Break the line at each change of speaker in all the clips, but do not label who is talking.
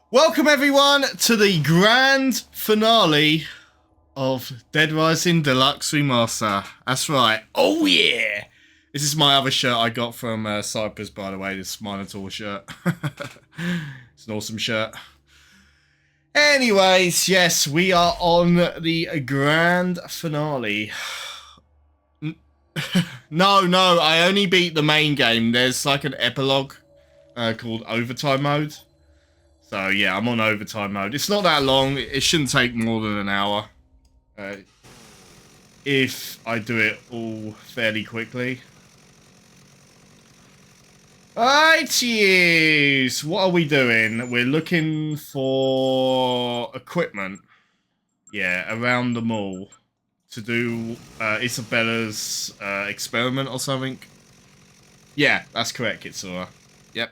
Welcome everyone to the grand finale of Dead Rising Deluxe Remaster. That's right. Oh yeah! This is my other shirt I got from Cyprus, by the way, this Minotaur shirt. It's an awesome shirt. Anyways, yes, we are on the grand finale. No, I only beat the main game. There's like an epilogue called Overtime Mode. So yeah, I'm on overtime mode. It's not that long. It shouldn't take more than an hour. If I do it all fairly quickly. Alright, yes. What are we doing? We're looking for equipment. Yeah, around the mall. To do Isabella's experiment or something. Yeah, that's correct, Kitsura. Yep.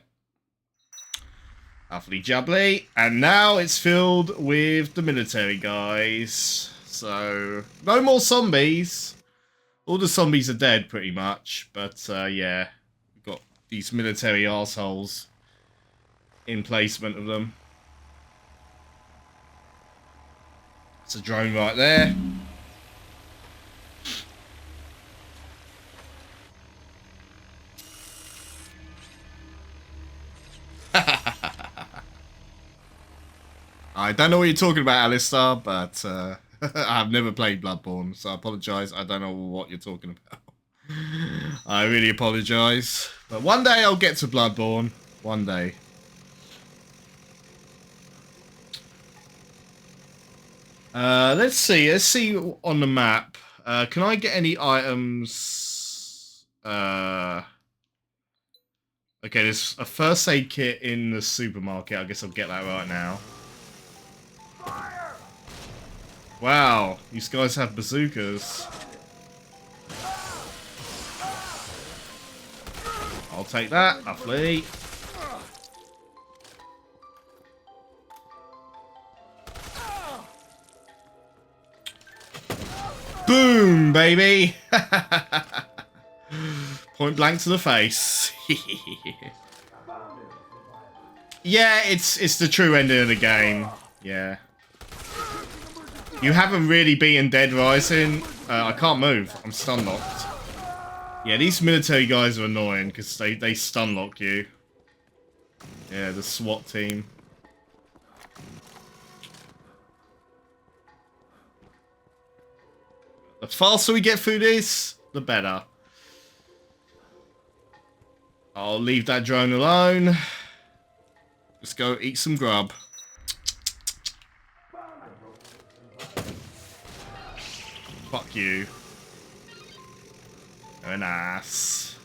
Lovely jubbly. And now it's filled with the military guys. So, no more zombies. All the zombies are dead, pretty much. But, yeah. We've got these military assholes in placement of them. It's a drone right there. I don't know what you're talking about, Alistair, but I've never played Bloodborne, so I apologise. I don't know what you're talking about. I really apologise. But one day I'll get to Bloodborne. One day. Let's see. Let's see on the map. Can I get any items? Okay, there's a first aid kit in the supermarket. I guess I'll get that right now. Wow, these guys have bazookas. I'll take that, lovely. Boom, baby! Point blank to the face. Yeah, it's the true ending of the game. Yeah. You haven't really beaten Dead Rising. I can't move. I'm stun locked. Yeah, these military guys are annoying because they stun lock you. Yeah, the SWAT team. The faster we get through this, the better. I'll leave that drone alone. Let's go eat some grub. Fuck you. Very nice.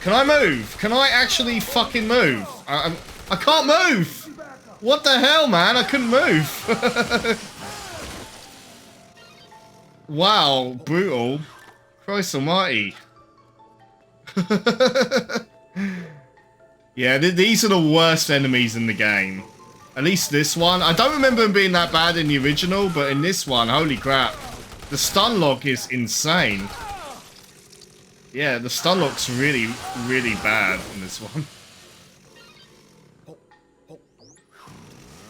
Can I move? Can I actually fucking move? I can't move! What the hell, man? I couldn't move. Wow, brutal. Christ almighty. Yeah, these are the worst enemies in the game. At least this one. I don't remember them being that bad in the original, but in this one, holy crap. The stun lock is insane. Yeah, the stun lock's really, really bad in this one.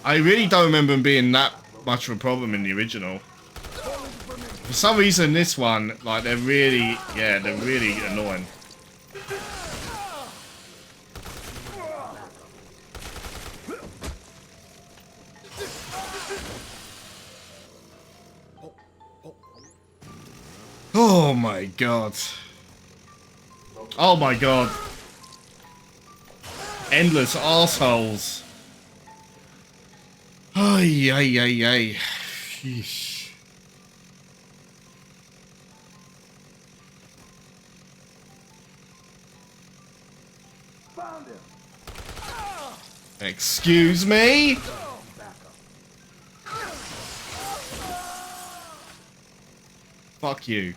I really don't remember them being that much of a problem in the original. For some reason, this one, like, they're really annoying. Oh my god. Oh my god. Endless assholes. Ay, ay, ay, ay. Sheesh. Excuse me? Fuck you.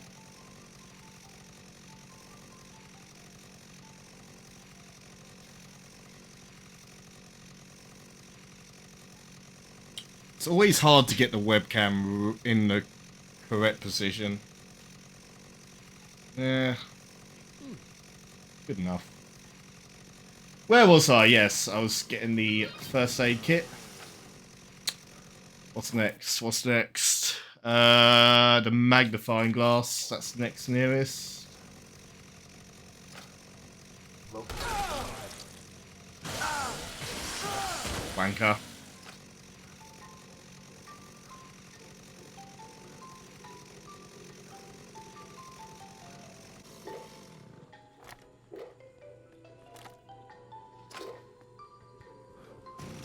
It's always hard to get the webcam in the correct position. Yeah. Good enough. Where was I? Yes, I was getting the first aid kit. What's next? What's next? The magnifying glass. That's next nearest. Wanker.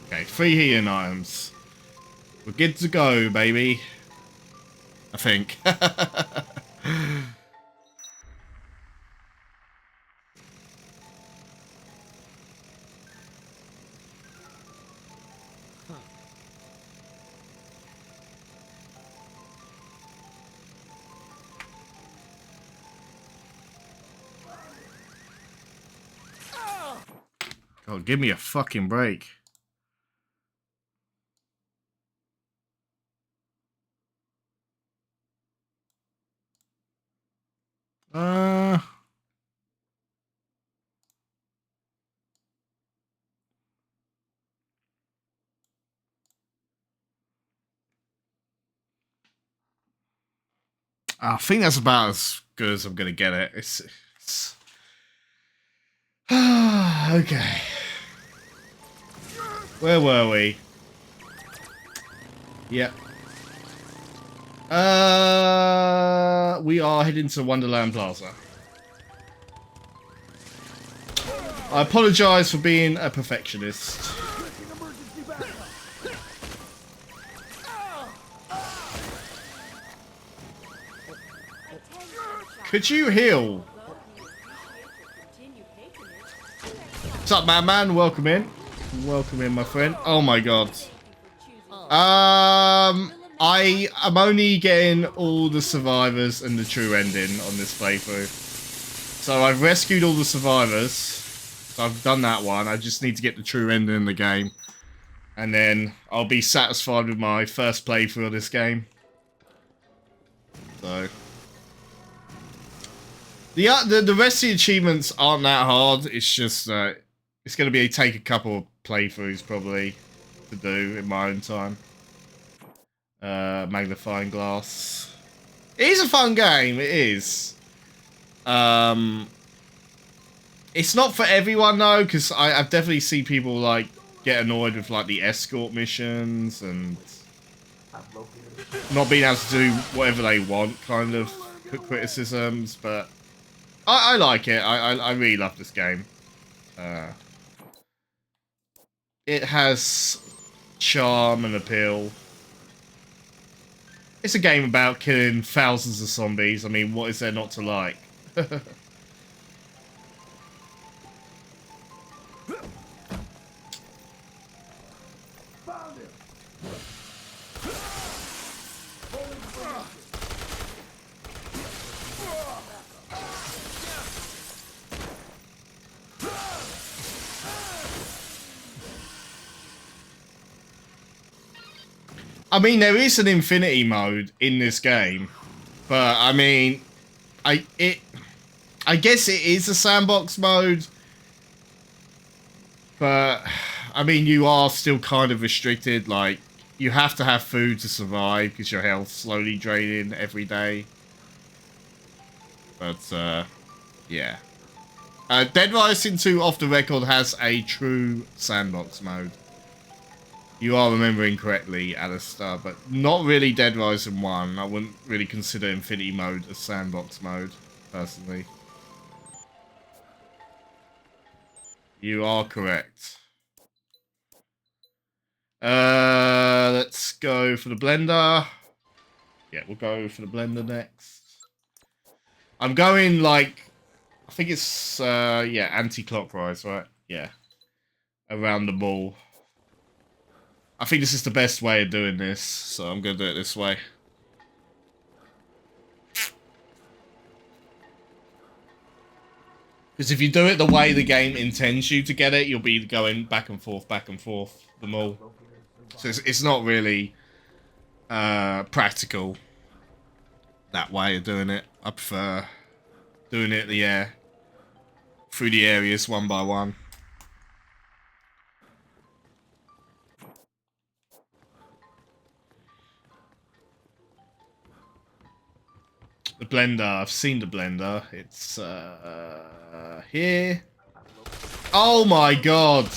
Okay, 3 healing items. We're good to go, baby. I think. Oh, give me a fucking break. I think that's about as good as I'm gonna get it. It's... okay. Where were we? Yep. We are heading to Wonderland Plaza. I apologise for being a perfectionist. Could you heal? What's up, man? Welcome in. Welcome in, my friend. Oh my god. I am only getting all the survivors and the true ending on this playthrough. So I've rescued all the survivors. So I've done that one. I just need to get the true ending in the game. And then I'll be satisfied with my first playthrough of this game. So... The rest of the achievements aren't that hard. It's just it's going to take a couple of playthroughs probably to do in my own time. Magnifying glass. It is a fun game. It is. It's not for everyone though, because I've definitely seen people like get annoyed with like the escort missions and not being able to do whatever they want, kind of criticisms, but. I like it. I really love this game. It has charm and appeal. It's a game about killing thousands of zombies. I mean, what is there not to like? I mean, there is an infinity mode in this game, but I mean, I guess it is a sandbox mode, but I mean, you are still kind of restricted. Like, you have to have food to survive because your health's slowly draining every day. But yeah, Dead Rising 2 off the record has a true sandbox mode. You are remembering correctly, Alistair, but not really Dead Rising 1. I wouldn't really consider Infinity Mode a sandbox mode, personally. You are correct. Let's go for the blender. Yeah, we'll go for the blender next. I'm going, like, I think it's, yeah, anti-clockwise, right? Yeah. Around the ball. I think this is the best way of doing this, so I'm going to do it this way. Because if you do it the way the game intends you to get it, you'll be going back and forth, the mall. So it's not really practical, that way of doing it. I prefer doing it, yeah, through the areas one by one. The blender, I've seen the blender. It's here. Oh my god!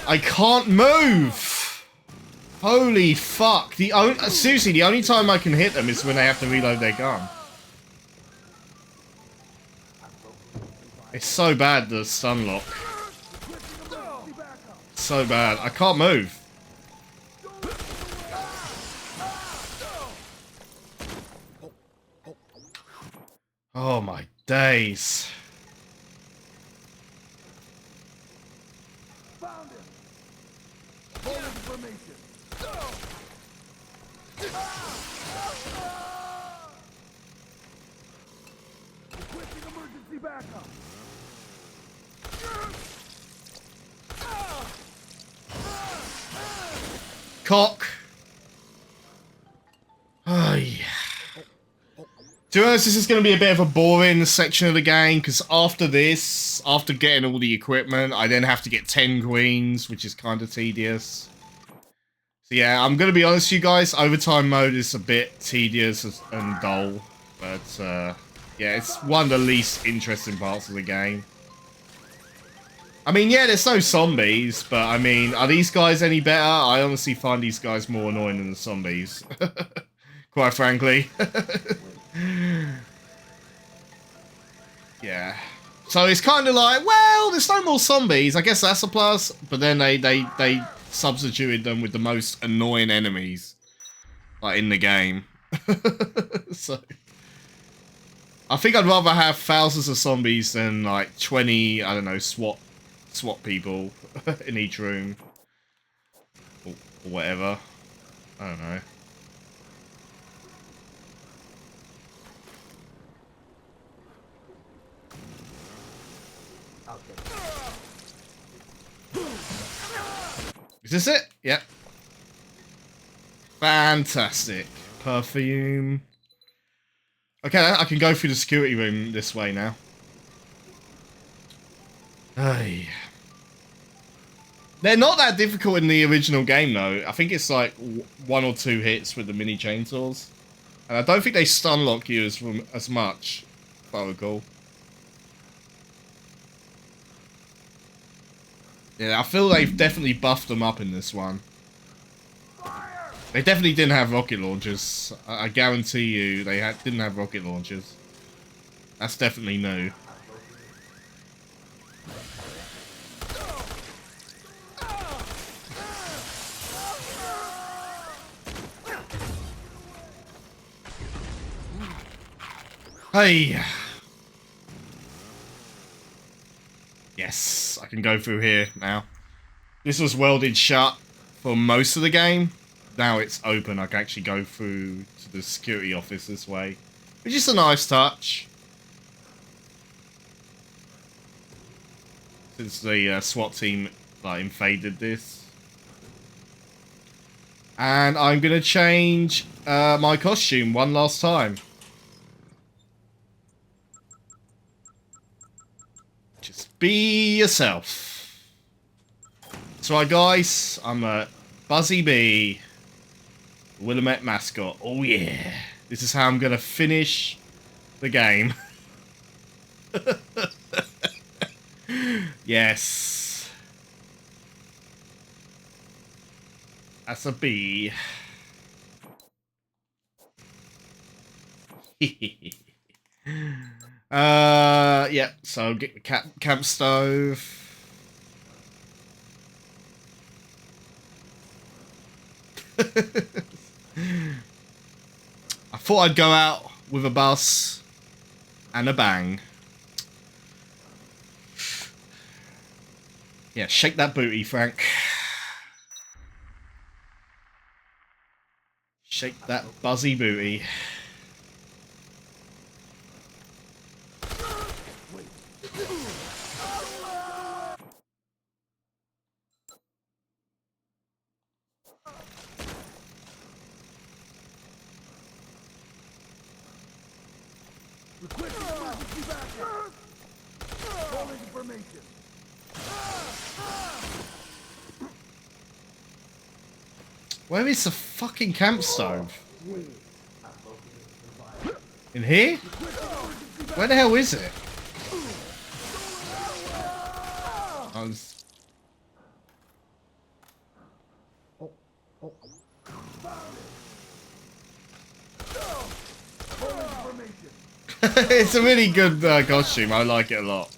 I can't move! Holy fuck. Seriously, the only time I can hit them is when they have to reload their gun. It's so bad, the stun lock. So bad. I can't move. Oh my days.
Found him. More information. Requesting emergency backup.
Cock. Oh yeah. To be honest, this is going to be a bit of a boring section of the game, because after this, after getting all the equipment, I then have to get 10 queens, which is kind of tedious. So yeah, I'm going to be honest with you guys, overtime mode is a bit tedious and dull, but yeah, it's one of the least interesting parts of the game. I mean, yeah, there's no zombies, but I mean, are these guys any better? I honestly find these guys more annoying than the zombies, quite frankly. Yeah. So it's kind of like, well, there's no more zombies. I guess that's a plus. But then they substituted them with the most annoying enemies, like, in the game. So I think I'd rather have thousands of zombies than like 20, I don't know, SWAT people in each room or whatever. I don't know. Is this it? Yep. Fantastic. Perfume. Okay, I can go through the security room this way now. Hey. They're not that difficult in the original game, though. I think it's like 1 or 2 hits with the mini chainsaws. And I don't think they stun lock you as much, if I recall. Yeah, I feel they've definitely buffed them up in this one. They definitely didn't have rocket launchers. I guarantee you they didn't have rocket launchers. That's definitely new. Hey! Yes, I can go through here now. This was welded shut for most of the game. Now it's open. I can actually go through to the security office this way, which is a nice touch. Since the SWAT team like invaded this. And I'm going to change my costume one last time. Just be yourself. So guys, I'm a Buzzy Bee, Willamette mascot. Oh yeah. This is how I'm going to finish the game. Yes. That's a bee. Yeah, so get the camp stove. I thought I'd go out with a bus and a bang. Yeah, shake that booty, Frank. Shake that buzzy booty.
Requesting emergency backup. Calling information.
Where is the fucking camp stove? In here? Where the hell is it? I was... It's a really good costume. I like it a lot.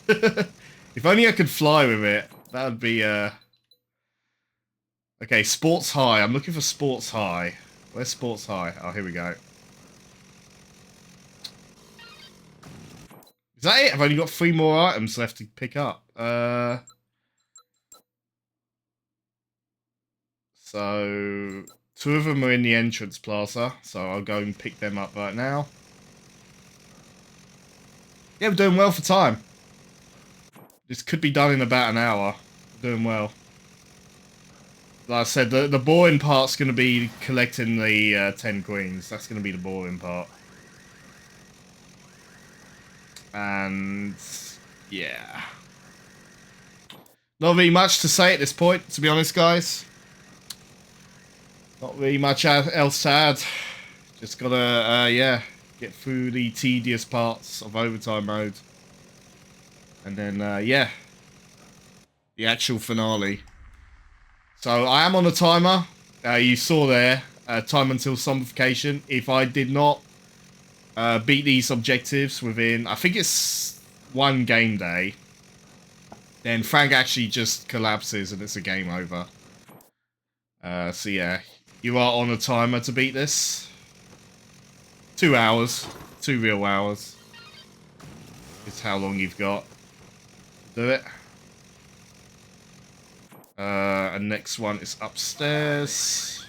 If only I could fly with it. That would be, Okay, Sports High. I'm looking for Sports High. Where's Sports High? Oh, here we go. Is that it? I've only got 3 more items left to pick up. So... 2 of them are in the entrance plaza, so I'll go and pick them up right now. Yeah, we're doing well for time. This could be done in about an hour. We're doing well. Like I said, the boring part's going to be collecting the 10 queens. That's going to be the boring part. And... yeah. Not really much to say at this point, to be honest, guys. Not really much else to add. Just gotta, yeah, get through the tedious parts of overtime mode. And then, yeah, the actual finale. So, I am on a timer. You saw there, time until zombification. If I did not beat these objectives within, I think it's 1 game day, then Frank actually just collapses and it's a game over. So, yeah. You are on a timer to beat this. 2 hours. 2 real hours. Is how long you've got. Do it. And next one is upstairs.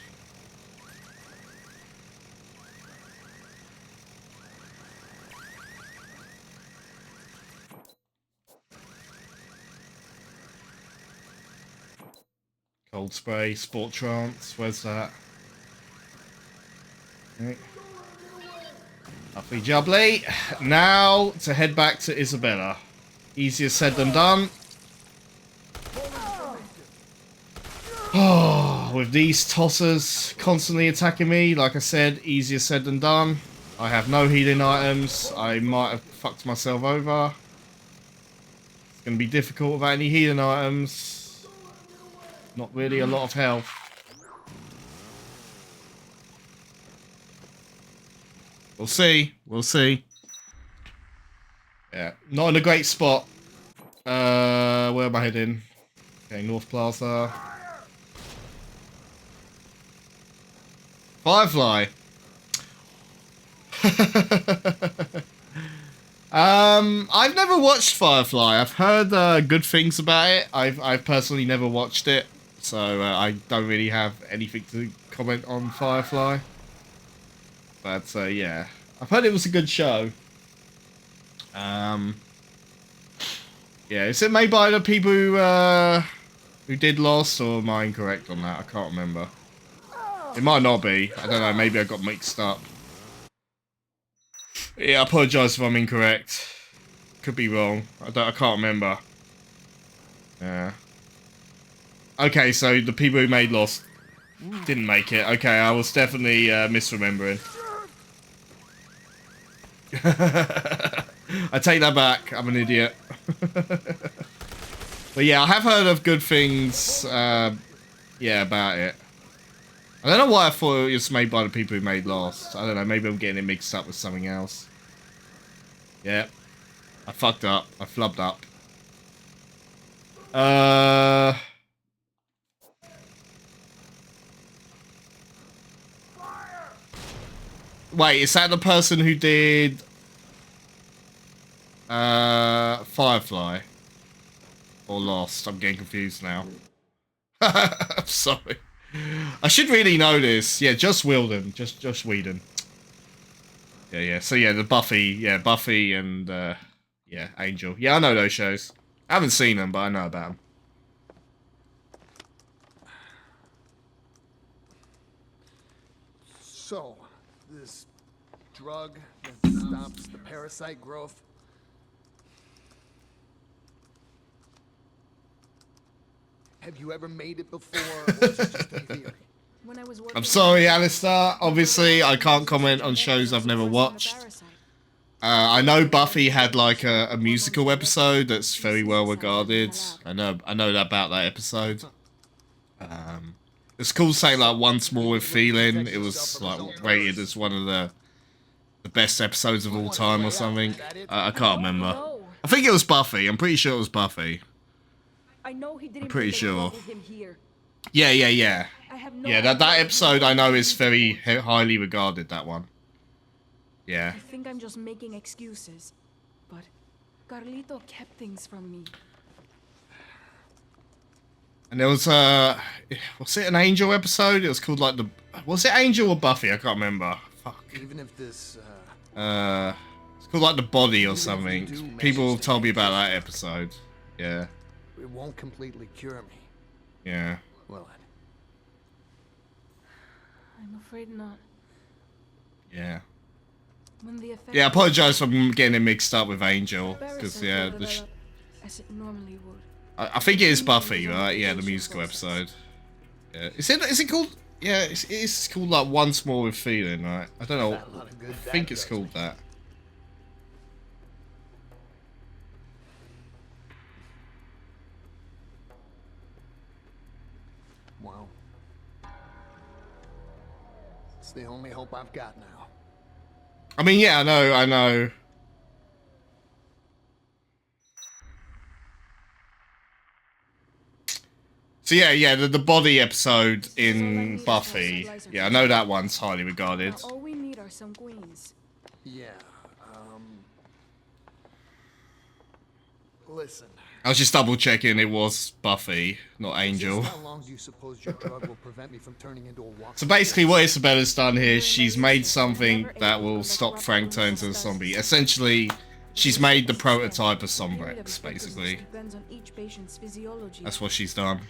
Cold spray, sport trance. Where's that? Okay. Lovely jubbly. Now to head back to Isabella. Easier said than done. Oh, with these tossers constantly attacking me, like I said, easier said than done. I have no healing items. I might have fucked myself over. It's going to be difficult without any healing items. Not really a lot of health. We'll see. We'll see. Yeah, not in a great spot. Where am I heading? Okay, North Plaza. Firefly. I've never watched Firefly. I've heard good things about it. I've personally never watched it, so I don't really have anything to comment on Firefly. But yeah, I've heard it was a good show. Yeah, is it made by the people who did Lost, or am I incorrect on that? I can't remember. It might not be. I don't know. Maybe I got mixed up. Yeah, I apologise if I'm incorrect. Could be wrong. I can't remember. Yeah. Okay, so the people who made Lost didn't make it. Okay, I was definitely misremembering. I take that back. I'm an idiot. But yeah, I have heard of good things. Yeah, about it. I don't know why I thought it was made by the people who made Lost. I don't know. Maybe I'm getting it mixed up with something else. Yeah, I fucked up. I flubbed up. Wait, is that the person who did Firefly or Lost? I'm getting confused now. I'm sorry. I should really know this. Yeah, Joss Whedon. Josh Whedon. Yeah. So yeah, the Buffy and yeah, Angel. Yeah, I know those shows. I haven't seen them, but I know about them.
So, this drug that stops the parasite growth. Have you ever made it before, or is it just a theory?
When I was
I'm sorry, Alistair. Obviously, I can't comment on shows I've never watched. I know Buffy had like a musical episode that's very well regarded. I know about that episode. It's called saying like Once More with Feeling. It was like rated as one of the best episodes of all time or something. I can't remember. I think it was Buffy. I'm pretty sure it was Buffy.
I know he didn't
I'm pretty sure.
him here.
Yeah.
I have no
Yeah, that episode I know is very highly regarded, that one. Yeah.
I think I'm just making excuses, but Carlito kept things from me.
And there was was it an Angel episode? It was called like was it Angel or Buffy? I can't remember. Fuck.
Even if this,
it's called like The Body or something. People have told me about that episode. Yeah.
it won't completely cure me,
Yeah.
will it?
I'm afraid not.
Yeah.
When the effect
Yeah, I apologize for getting it mixed up with Angel, because yeah,
as it normally would.
I think it is Buffy, right? Yeah, the musical episode. Yeah, is it called? Yeah, it's called like Once More with Feeling, right? I don't know. I think it's called that.
Well, it's the only hope I've got now.
I mean, yeah, I know. So yeah, the body episode in Buffy. Yeah, I know that one's highly regarded.
Now all we need are some queens.
Yeah, listen.
I was just double checking it was Buffy, not Angel.
Just how long do you suppose your drug will prevent me from turning into a walking
So basically what Isabella's done here, she's made something that will stop Frank turning into a zombie. Essentially, she's made the prototype of Sombrex, basically. That's what she's done.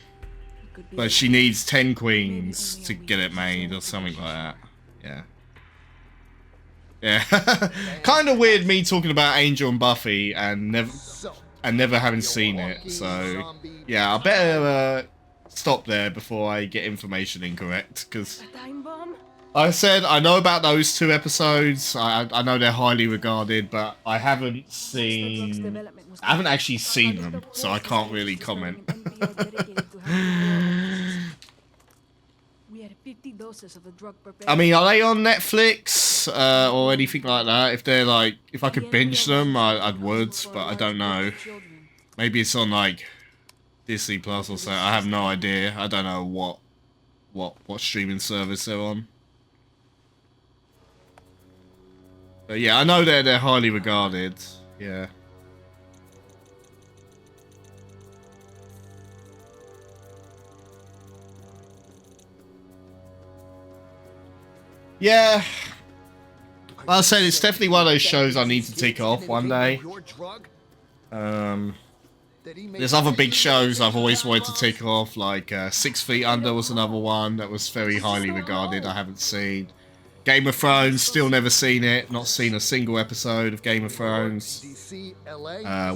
But she needs 10 queens to get it made or something like that. Yeah. Yeah. Kind of weird me talking about Angel and Buffy and never having seen it. So, yeah, I better stop there before I get information incorrect. Because I said I know about those two episodes. I know they're highly regarded, but I haven't actually seen them, so I can't really comment. I mean, are they on Netflix or anything like that? If they're like, if I could binge them, I would, but I don't know. Maybe it's on like Disney Plus or something. I have no idea. I don't know what streaming service they're on. But yeah, I know they're highly regarded. Yeah. Yeah. Like I said, it's definitely one of those shows I need to tick off one day. There's other big shows I've always wanted to tick off, like 6 Feet Under was another one that was very highly regarded I haven't seen. Game of Thrones, still never seen it, not seen a single episode of Game of Thrones.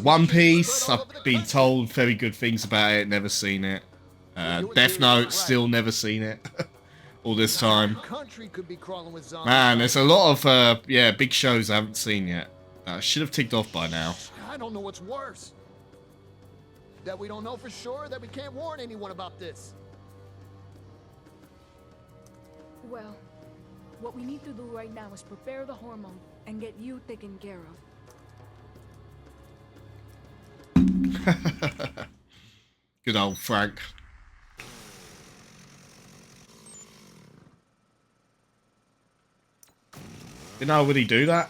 One Piece, I've been told very good things about it, never seen it. Death Note, still never seen it. All this time. Man, there's a lot of yeah, big shows I haven't seen yet. I should have ticked off by now.
I don't know what's worse. That we don't know for sure, that we can't warn anyone about this.
Well, what we need to do right now is prepare the hormone and get you taken care of.
Good old Frank. Didn't I already do that?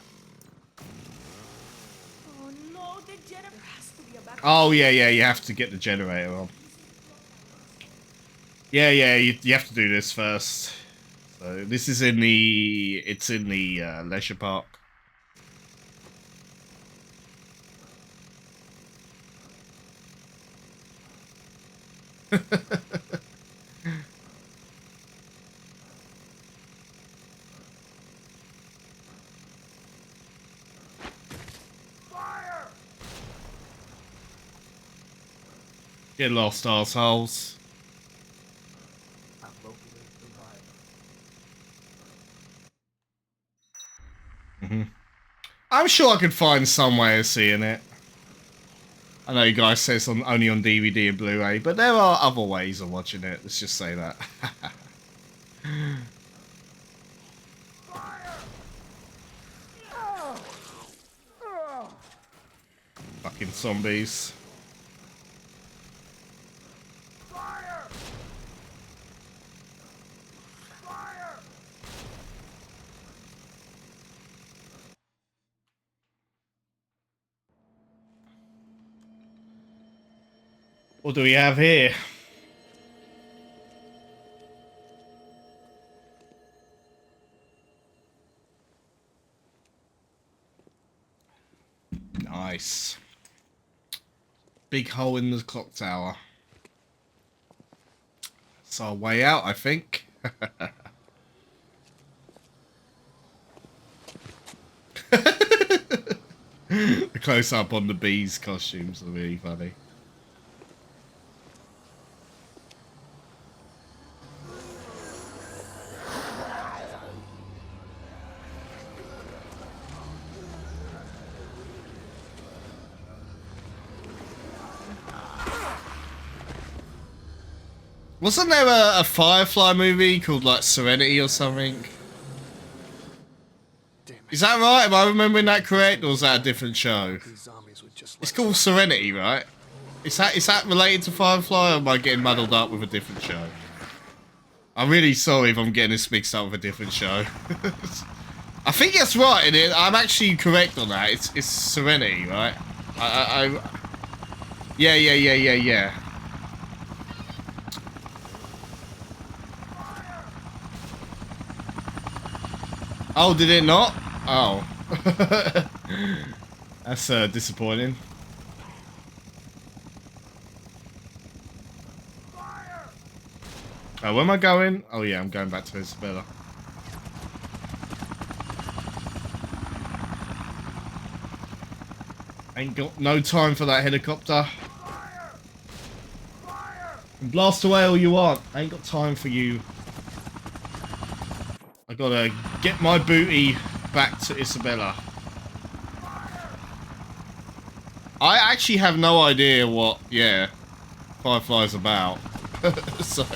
Oh no, the generator has to be a backup.
Oh yeah, you have to get the generator on. Yeah, you have to do this first. So this is in the, it's in the leisure park. Get lost, arseholes. I'm sure I could find some way of seeing it. I know you guys say it's only on DVD and Blu-ray, but there are other ways of watching it. Let's just say that. Fucking zombies. What do we have here? Nice. Big hole in the clock tower. That's our way out, I think. The close up on the bees' costumes are really funny. Wasn't there a Firefly movie called like Serenity or something? Is that right? Am I remembering that correct, or is that a different show? It's called Serenity, right? Is that related to Firefly, or am I getting muddled up with a different show? I'm really sorry if I'm getting this mixed up with a different show. I think that's right, and I'm actually correct on that. It's Serenity, right? Yeah. Oh, did it not? Oh. That's disappointing. Oh, where am I going? Oh yeah, I'm going back to Isabella. Ain't got no time for that helicopter. Blast away all you want. Ain't got time for you. I gotta get my booty back to Isabella. I actually have no idea what, Firefly's about. So,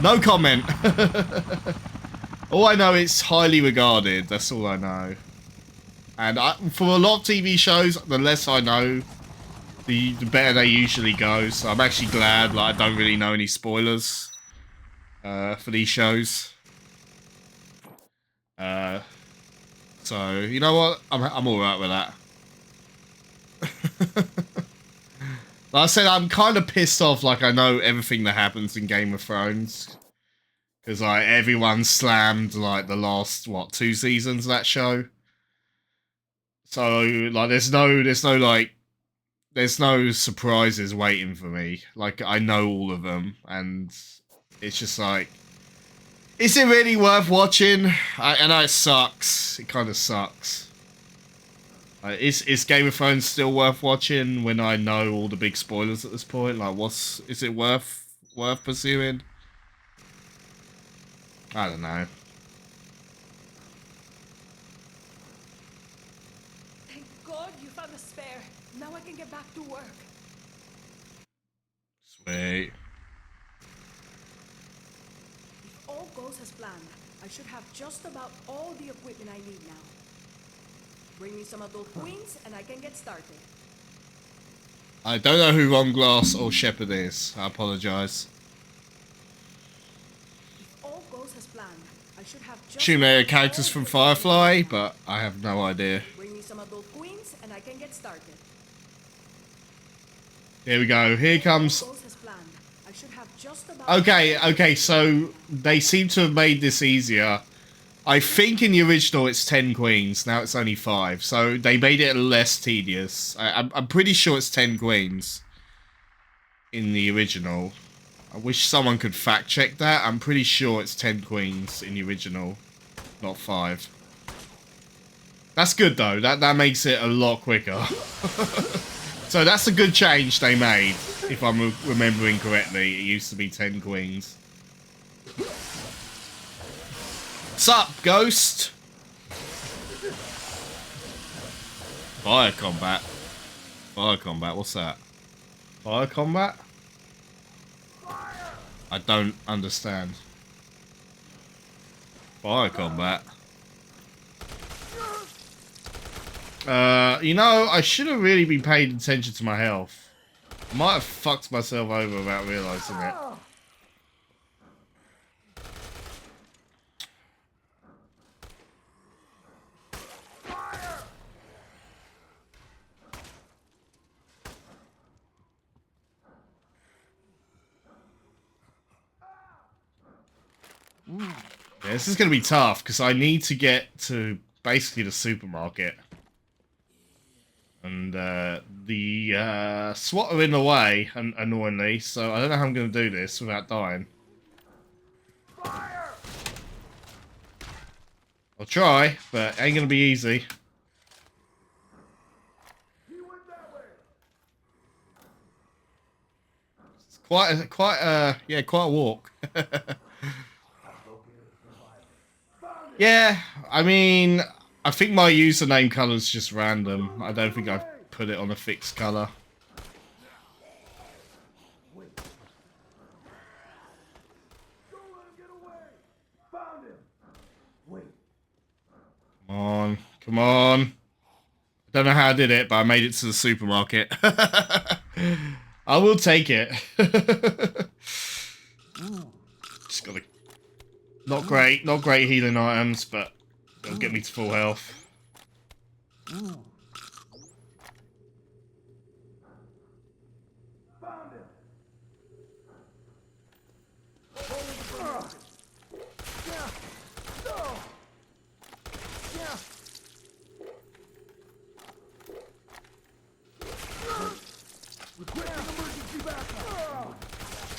no comment. All I know, it's highly regarded. That's all I know. And for a lot of TV shows, the less I know, the better they usually go. So I'm actually glad I don't really know any spoilers for these shows. So you know what? I'm all right with that. Like I said, I'm kind of pissed off. I know everything that happens in Game of Thrones because everyone slammed the last 2 seasons of that show. So there's no surprises waiting for me. I know all of them, and it's just is it really worth watching? I know it sucks. It kind of sucks. Is Game of Thrones still worth watching when I know all the big spoilers at this point? Is it worth pursuing? I don't know.
Thank God you found a spare. Now I can get back to work.
Sweet.
If all goes as planned, I should have just about all the equipment I need now. Bring me some adult queens and I can get started.
I don't know who Ron Glass or Shepard is. I apologise.
If all goes as planned, I should have just
Assume they're characters from Firefly, but I have no idea.
Bring me some adult queens and I can get started.
Here we go. Here comes. Okay, so they seem to have made this easier. I think in the original it's 10 queens, now it's only 5. So they made it less tedious. I'm pretty sure it's 10 queens in the original. I wish someone could fact check that. I'm pretty sure it's 10 queens in the original, not 5. That's good though, that makes it a lot quicker. So that's a good change they made. if I'm remembering correctly. It used to be 10 queens. Sup, Ghost? Fire combat. Fire combat, what's that? Fire combat? I don't understand. Fire combat. You know, I should have really been paying attention to my health. I might have fucked myself over without realizing it. Yeah, this is going to be tough because I need to get to basically the supermarket. And the SWAT are in the way, annoyingly, so I don't know how I'm going to do this without dying. Fire! I'll try, but it ain't going to be easy. It's quite a walk. Yeah, I mean, I think my username color is just random. I don't think I've put it on a fixed color. Come on, come on. I don't know how I did it, but I made it to the supermarket. I will take it. Just gotta... Not great healing items, but it'll get me to full health.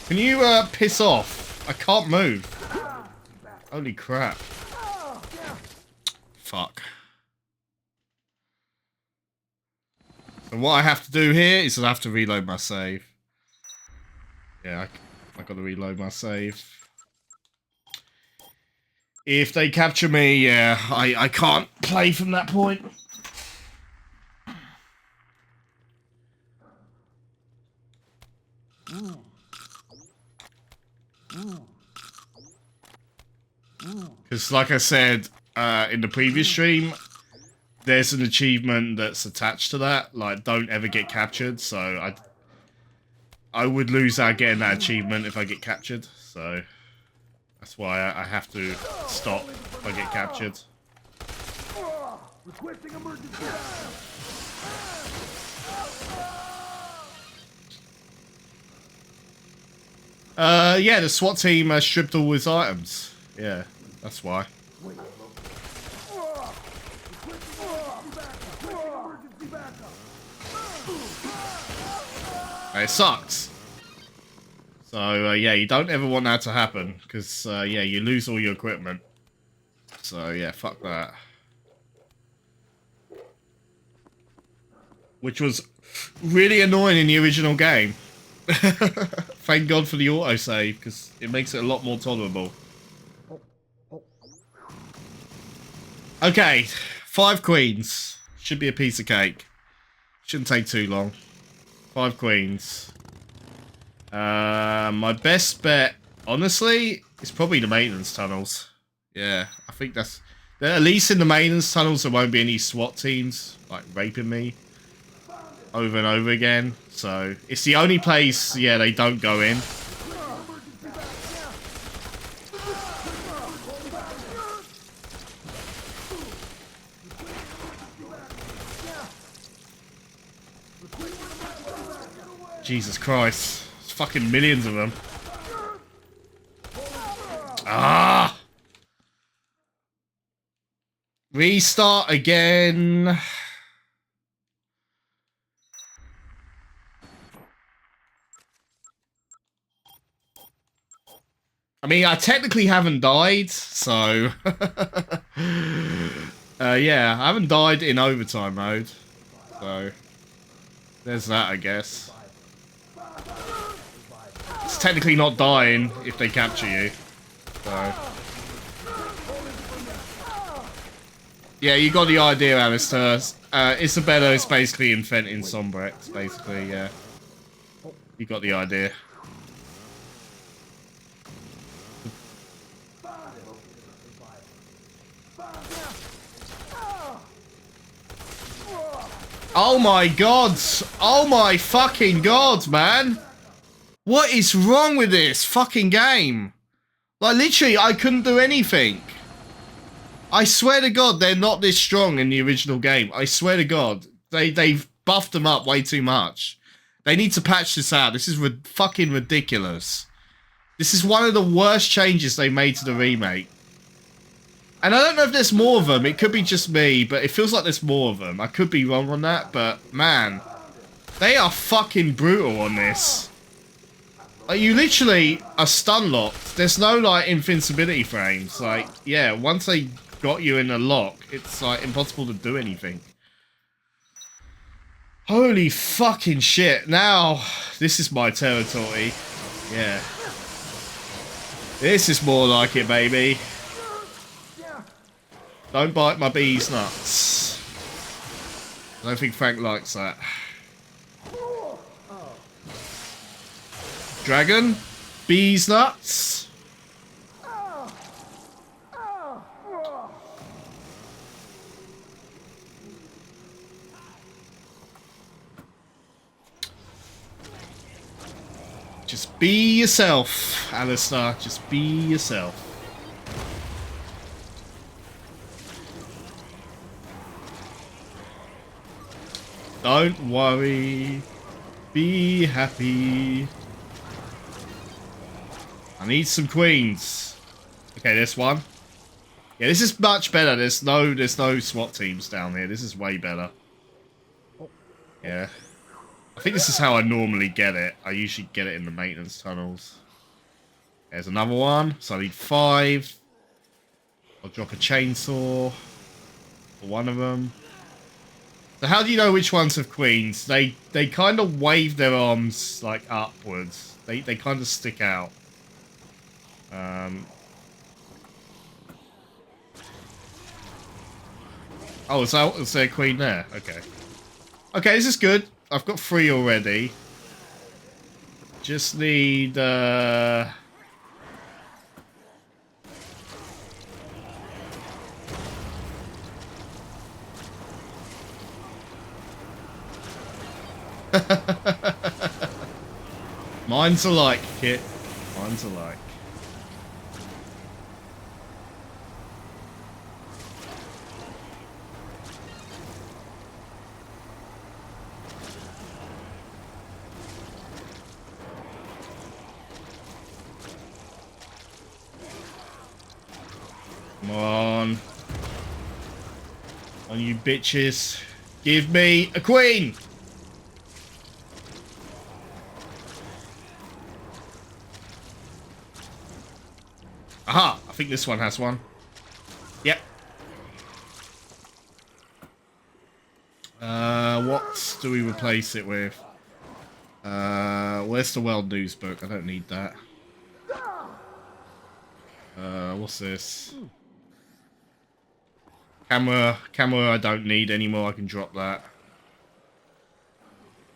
Can you piss off? I can't move. Holy crap. Fuck. So what I have to do here is I have to reload my save. Yeah, I gotta reload my save. If they capture me, yeah, I can't play from that point. Because like I said in the previous stream, there's an achievement that's attached to that, like don't ever get captured, so I would lose out getting that achievement if I get captured, so that's why I have to stop if I get captured. Requesting emergency. Yeah, the SWAT team stripped all his items. Yeah, that's why. It sucks. So, yeah, you don't ever want that to happen, because, yeah, you lose all your equipment. So, yeah, fuck that. Which was really annoying in the original game. Thank God for the autosave, because it makes it a lot more tolerable. Okay, 5 queens. Should be a piece of cake. Shouldn't take too long. 5 queens. My best bet, honestly, is probably the maintenance tunnels. Yeah, I think that's... At least in the maintenance tunnels there won't be any SWAT teams, like, raping me over and over again. So, it's the only place, yeah, they don't go in. Jesus Christ. There's fucking millions of them. Ah! Restart again. I mean, I technically haven't died, so... yeah, I haven't died in overtime mode. So, there's that, I guess. technically not dying if they capture you. So. Yeah, you got the idea, Alistair. Isabella is basically inventing Sombrex, basically, yeah. You got the idea. Oh my god! Oh my fucking god, man! What is wrong with this fucking game? Like, literally, I couldn't do anything. I swear to god, they're not this strong in the original game. I swear to god. They've buffed them up way too much. They need to patch this out. This is fucking ridiculous. This is one of the worst changes they made to the remake. And I don't know if there's more of them. It could be just me, but it feels like there's more of them. I could be wrong on that, but man, they are fucking brutal on this. Like, you literally are stun locked. There's no, like, invincibility frames. Like, yeah, once they got you in a lock, it's, like, impossible to do anything. Holy fucking shit. Now, this is my territory. Yeah. This is more like it, baby. Don't bite my bees nuts. I don't think Frank likes that. Dragon? Bees nuts? Just be yourself, Alistair. Just be yourself. Don't worry. Be happy. I need some queens. Okay, this one. Yeah, this is much better. There's no SWAT teams down here. This is way better. Yeah. I think this is how I normally get it. I usually get it in the maintenance tunnels. There's another one. So I need 5. I'll drop a chainsaw for one of them. So how do you know which ones have queens? They kind of wave their arms like upwards. They kind of stick out. Oh, is there a queen there? Okay. Okay, this is good. I've got 3 already. Just need Mine's alike, Kit. Mine's alike. Come on. On you bitches. Give me a queen! Aha! I think this one has one. Yep. What do we replace it with? Where's the World News book? I don't need that. What's this? Camera I don't need anymore. I can drop that.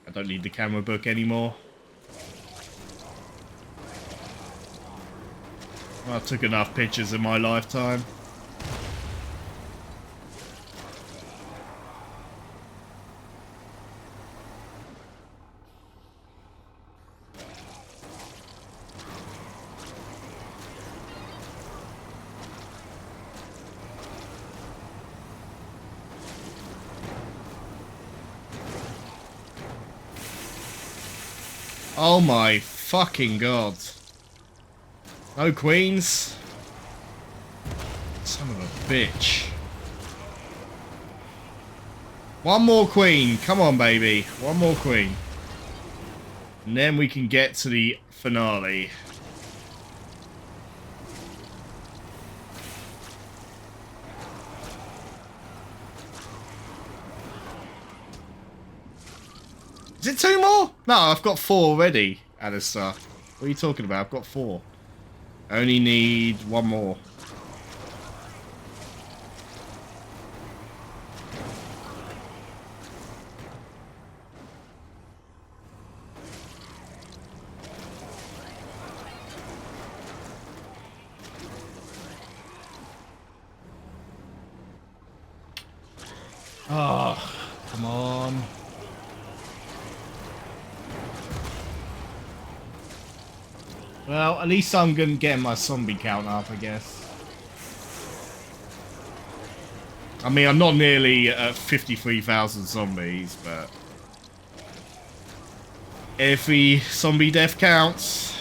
I don't need the camera book anymore. I took enough pictures in my lifetime. Oh my fucking god. No queens? Son of a bitch. One more queen. Come on, baby. One more queen. And then we can get to the finale. Is it 2 more? No, I've got 4 already, Alistair. What are you talking about? I've got 4. I only need 1 more. Oh, come on. Well, at least I'm gonna get my zombie count up, I guess. I mean, I'm not nearly at 53,000 zombies, but every zombie death counts.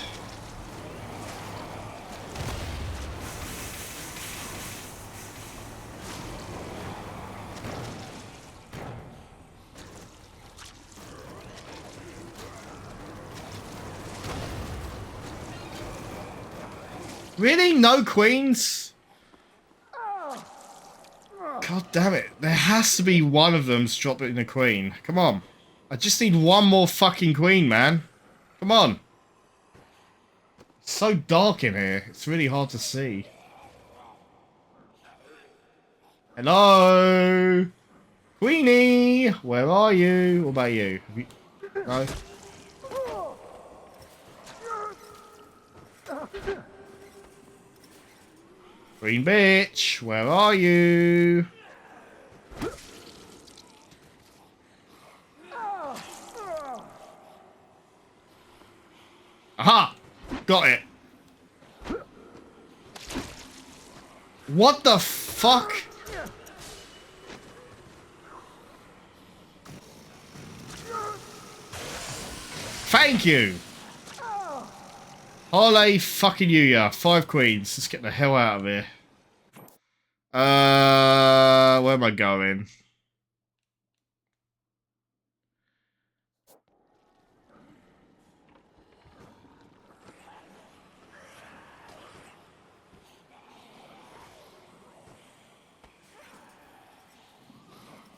Really? No queens? God damn it. There has to be one of them dropping a queen. Come on. I just need one more fucking queen, man. Come on. It's so dark in here. It's really hard to see. Hello? Queenie! Where are you? What about you? Have you... No? Green bitch, where are you? Aha! Got it. What the fuck? Thank you! Holy fucking you, 5 queens. Let's get the hell out of here. Where am I going?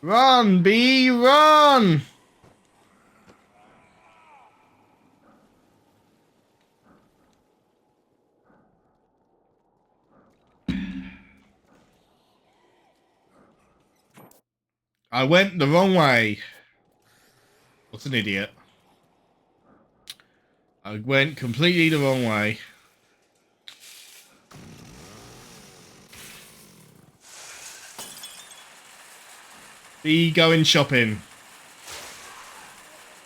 Run, bee, run! I went the wrong way. What an idiot. I went completely the wrong way. Be going shopping.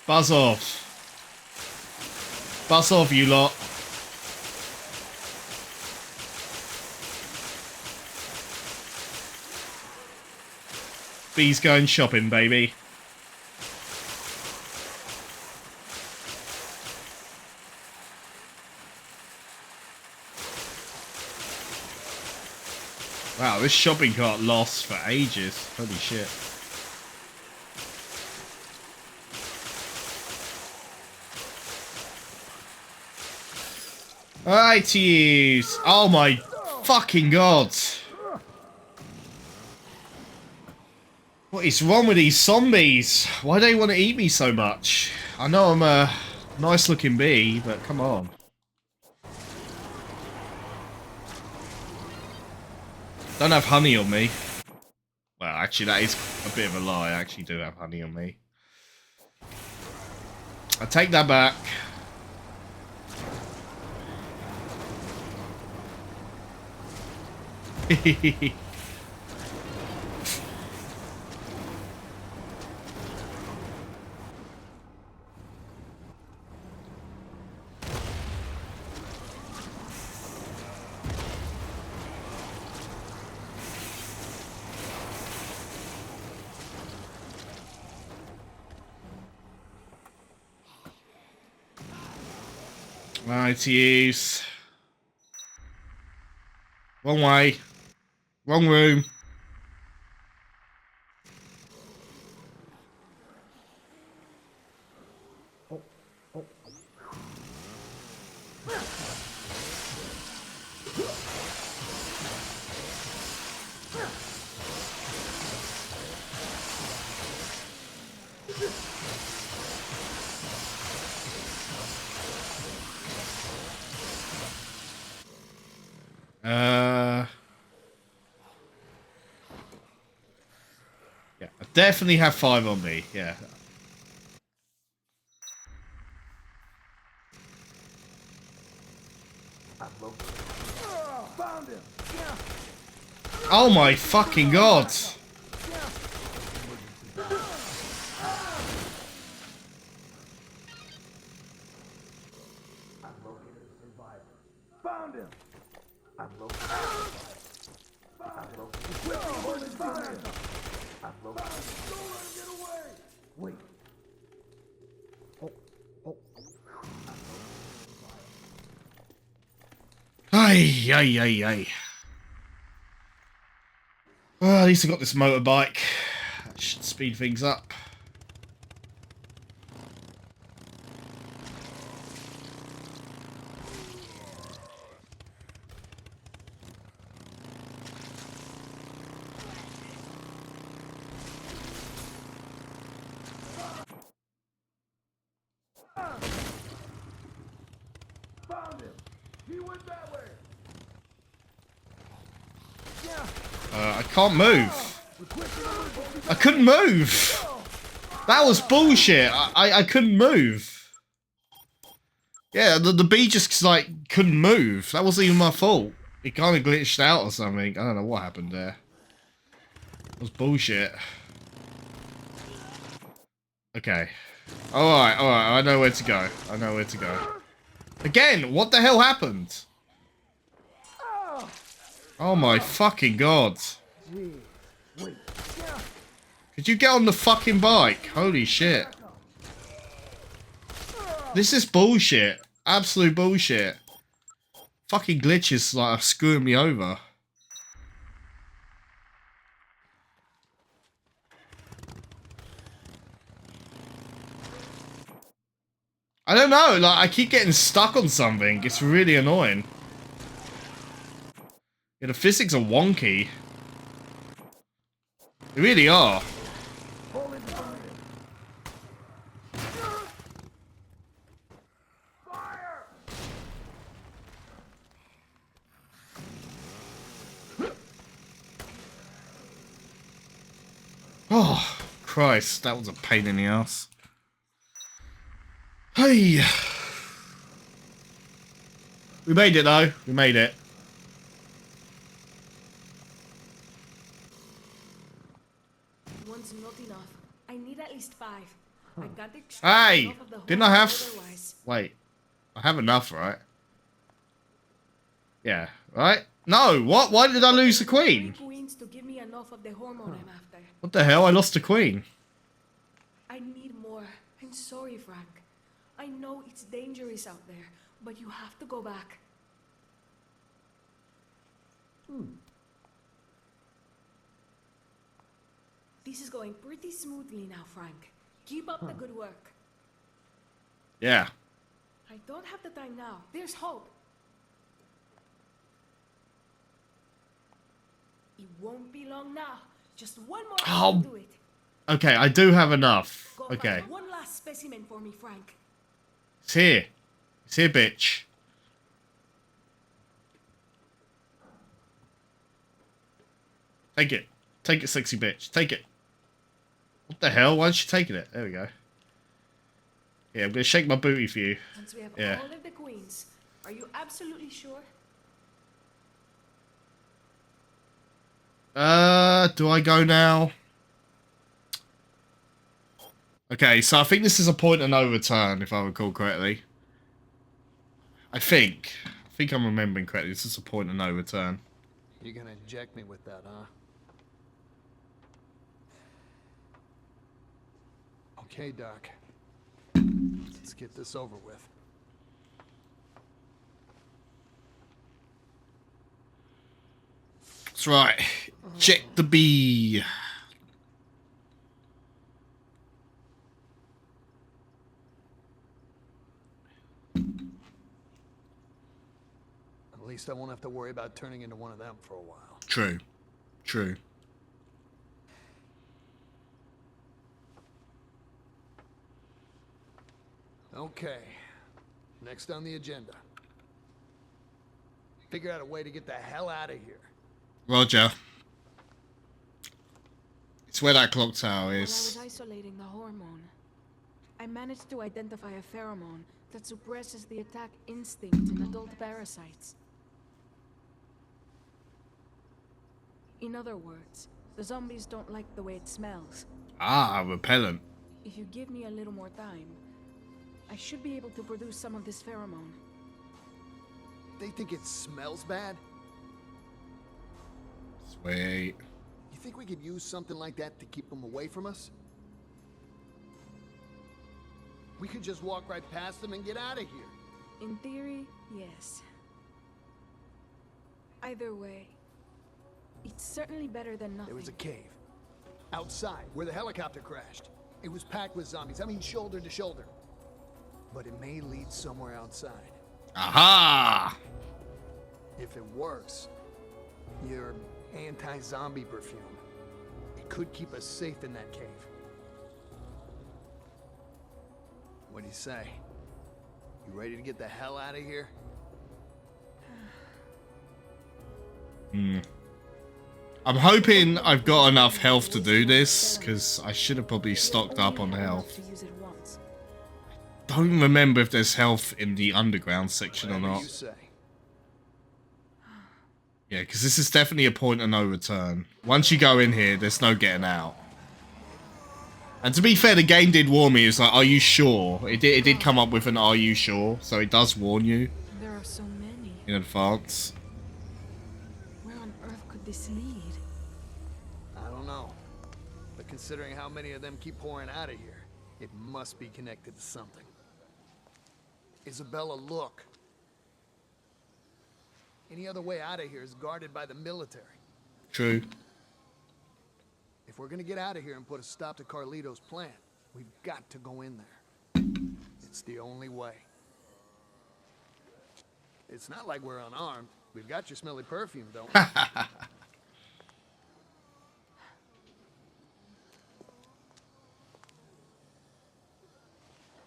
Buzz off. Buzz off, you lot. Bees going shopping, baby. Wow, this shopping cart lasts for ages. Holy shit. Alright to use. Oh my fucking god. What is wrong with these zombies? Why do they want to eat me so much? I know I'm a nice looking bee, but come on. Don't have honey on me. Well, actually that is a bit of a lie. I actually do have honey on me. I take that back. Right, use. Wrong way. Wrong room. definitely have 5 on me. Yeah.
Found him.
Oh my fucking god.
Found him. Wait.
Ay, ay, ay, ay. Well, at least I got this motorbike. That should speed things up.
Found him. He went that way.
I can't move. I couldn't move. That was bullshit. I couldn't move. Yeah, the bee just like couldn't move. That wasn't even my fault. It kind of glitched out or something. I don't know what happened there. It was bullshit. Okay. Alright, alright. I know where to go. I know where to go. Again, what the hell happened? Oh my fucking god. Could you get on the fucking bike? Holy shit. This is bullshit. Absolute bullshit. Fucking glitches like are screwing me over. I don't know, like I keep getting stuck on something. It's really annoying. Yeah, the physics are wonky. They really are. Oh, Christ, that was a pain in the ass. Hey. We made it though. We made it.
One's not enough. I need at least 5. I got the
Hey!
enough of the
Didn't I have...
otherwise.
Wait. I have enough, right? Yeah, right? No, what? Why did I lose the queen?
3 queens to give me enough of the hormone I'm after.
What the hell? I lost the queen.
I need more. I'm sorry, Frank. I know it's dangerous out there, but you have to go back. This is going pretty smoothly now, Frank. Keep up the good work.
Yeah.
I don't have the time now. There's hope. It won't be long now. Just one more
Oh.
to do it.
Okay, I do have enough.
Go
Okay.
find one last specimen for me, Frank.
It's here. It's here, bitch. Take it. Take it, sexy bitch. Take it. What the hell? Why aren't you taking it? There we go. Yeah, I'm gonna shake my booty for you.
Once we have
Yeah.
all of the queens, are you absolutely sure?
Do I go now? Okay, so I think this is a point of no return, if I recall correctly. I think I'm remembering correctly. This is a point of no return.
You're gonna inject me with that, huh? Okay, Doc. Let's get this over with.
That's right. Check the bee.
At least I won't have to worry about turning into one of them for a while.
True. True.
Okay. Next on the agenda. Figure out a way to get the hell out of here.
Roger. It's It's where that clock tower
While I was
is.
isolating the hormone, I managed to identify a pheromone that suppresses the attack instinct in adult parasites. In other words, the zombies don't like the way it smells.
Ah, repellent.
If you give me a little more time, I should be able to produce some of this pheromone.
They think it smells bad?
Sweet.
You think we could use something like that to keep them away from us? We could just walk right past them and get out of here.
In theory, yes. Either way, it's certainly better than nothing.
There was a cave. Outside, where the helicopter crashed. It was packed with zombies. I mean, shoulder to shoulder. But it may lead somewhere outside.
Aha!
If it works, your anti-zombie perfume, it could keep us safe in that cave. What do you say? You ready to get the hell out of here?
I'm hoping I've got enough health to do this, because I should have probably stocked up on health.
To use it once.
Don't remember if there's health in the underground section or
Whatever
not.
you say.
Yeah, because this is definitely a point of no return. Once you go in here, there's no getting out. And to be fair, the game did warn me. It's like, are you sure? It did come up with an are you sure? So it does warn you
There are so many.
in advance.
Where on earth could this lead?
I don't know. But considering how many of them keep pouring out of here, it must be connected to something. Isabella, look. Any other way out of here is guarded by the military.
True.
If we're gonna get out of here and put a stop to Carlito's plan, we've got to go in there. It's the only way. It's not like we're unarmed. We've got your smelly perfume, don't we?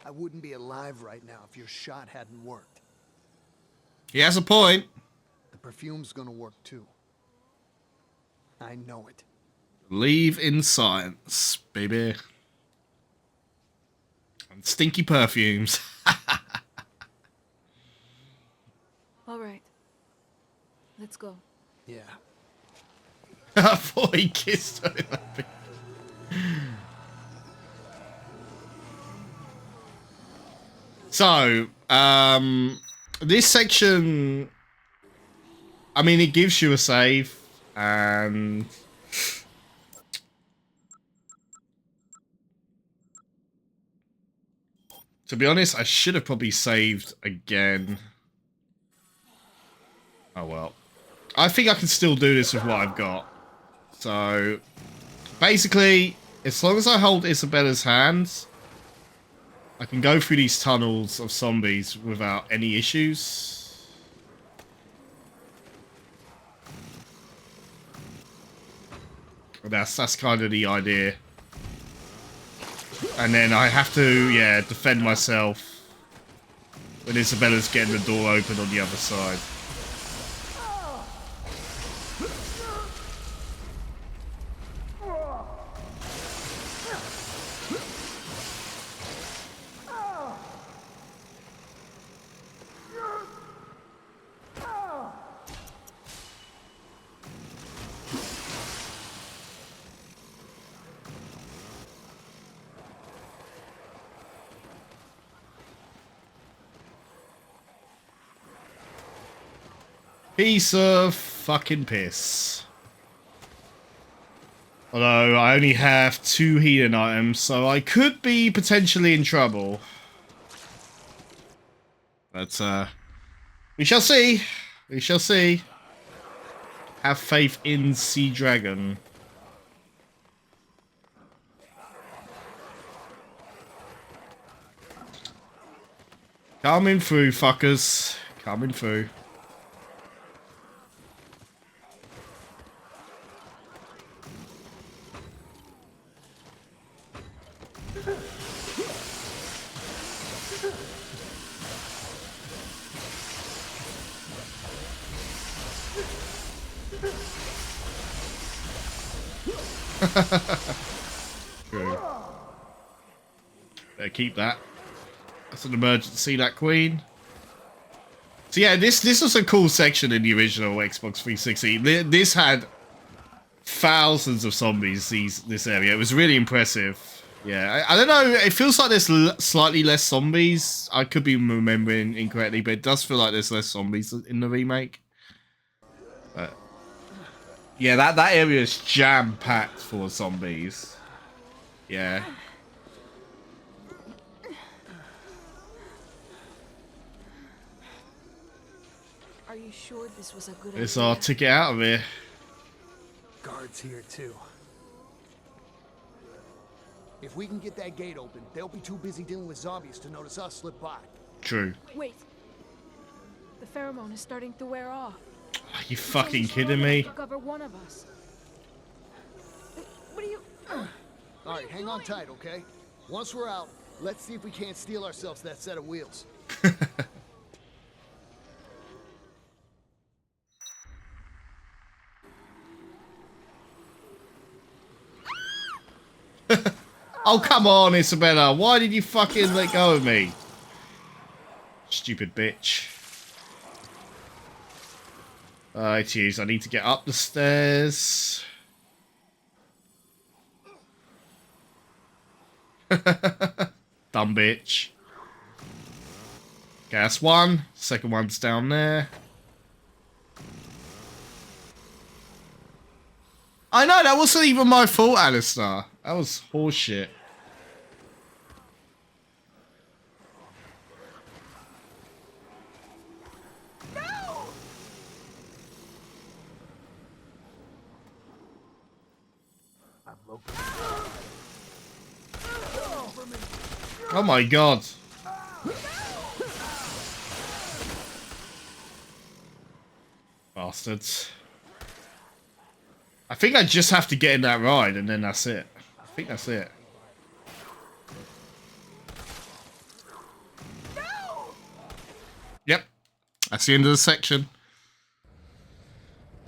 I wouldn't be alive right now if your shot hadn't worked.
He has a point.
The perfume's gonna work too. I know it.
Believe in science, baby. And stinky perfumes.
All right. Let's go.
Yeah.
I thought he kissed her. So, this section, I mean, it gives you a save, and to be honest, I should have probably saved again. Oh well. I think I can still do this with what I've got. So, basically, as long as I hold Isabella's hands, I can go through these tunnels of zombies without any issues. That's kind of the idea. And then I have to, yeah, defend myself when Isabella's getting the door open on the other side. Piece of fucking piss. Although I only have 2 healing items, so I could be potentially in trouble. But we shall see. We shall see. Have faith in Sea Dragon. Coming through, fuckers. Coming through. True. Better keep that. That's an emergency, that queen. So yeah, this was a cool section in the original Xbox 360. This had thousands of zombies. This area, it was really impressive. Yeah, I don't know. It feels like there's slightly less zombies. I could be remembering incorrectly, but it does feel like there's less zombies in the remake. But yeah, that area is jam packed full of zombies. Yeah.
Are you sure this was a good
It's
idea?
our ticket out of here.
Guards here too. If we can get that gate open, they'll be too busy dealing with zombies to notice us slip by.
True.
Wait. The pheromone is starting to wear off.
Are you fucking kidding me?
To cover one of us. What are you?
All right, hang on tight, okay? Once we're out, let's see if we can't steal ourselves that set of wheels.
Oh, come on, Isabella. Why did you fucking let go of me? Stupid bitch. Jeez, I need to get up the stairs. Dumb bitch. Okay, that's one. Second one's down there. I know, that wasn't even my fault, Alistair. That was horseshit. Oh my god. Bastards. I think I just have to get in that ride and then that's it. I think that's it. Yep. That's the end of the section.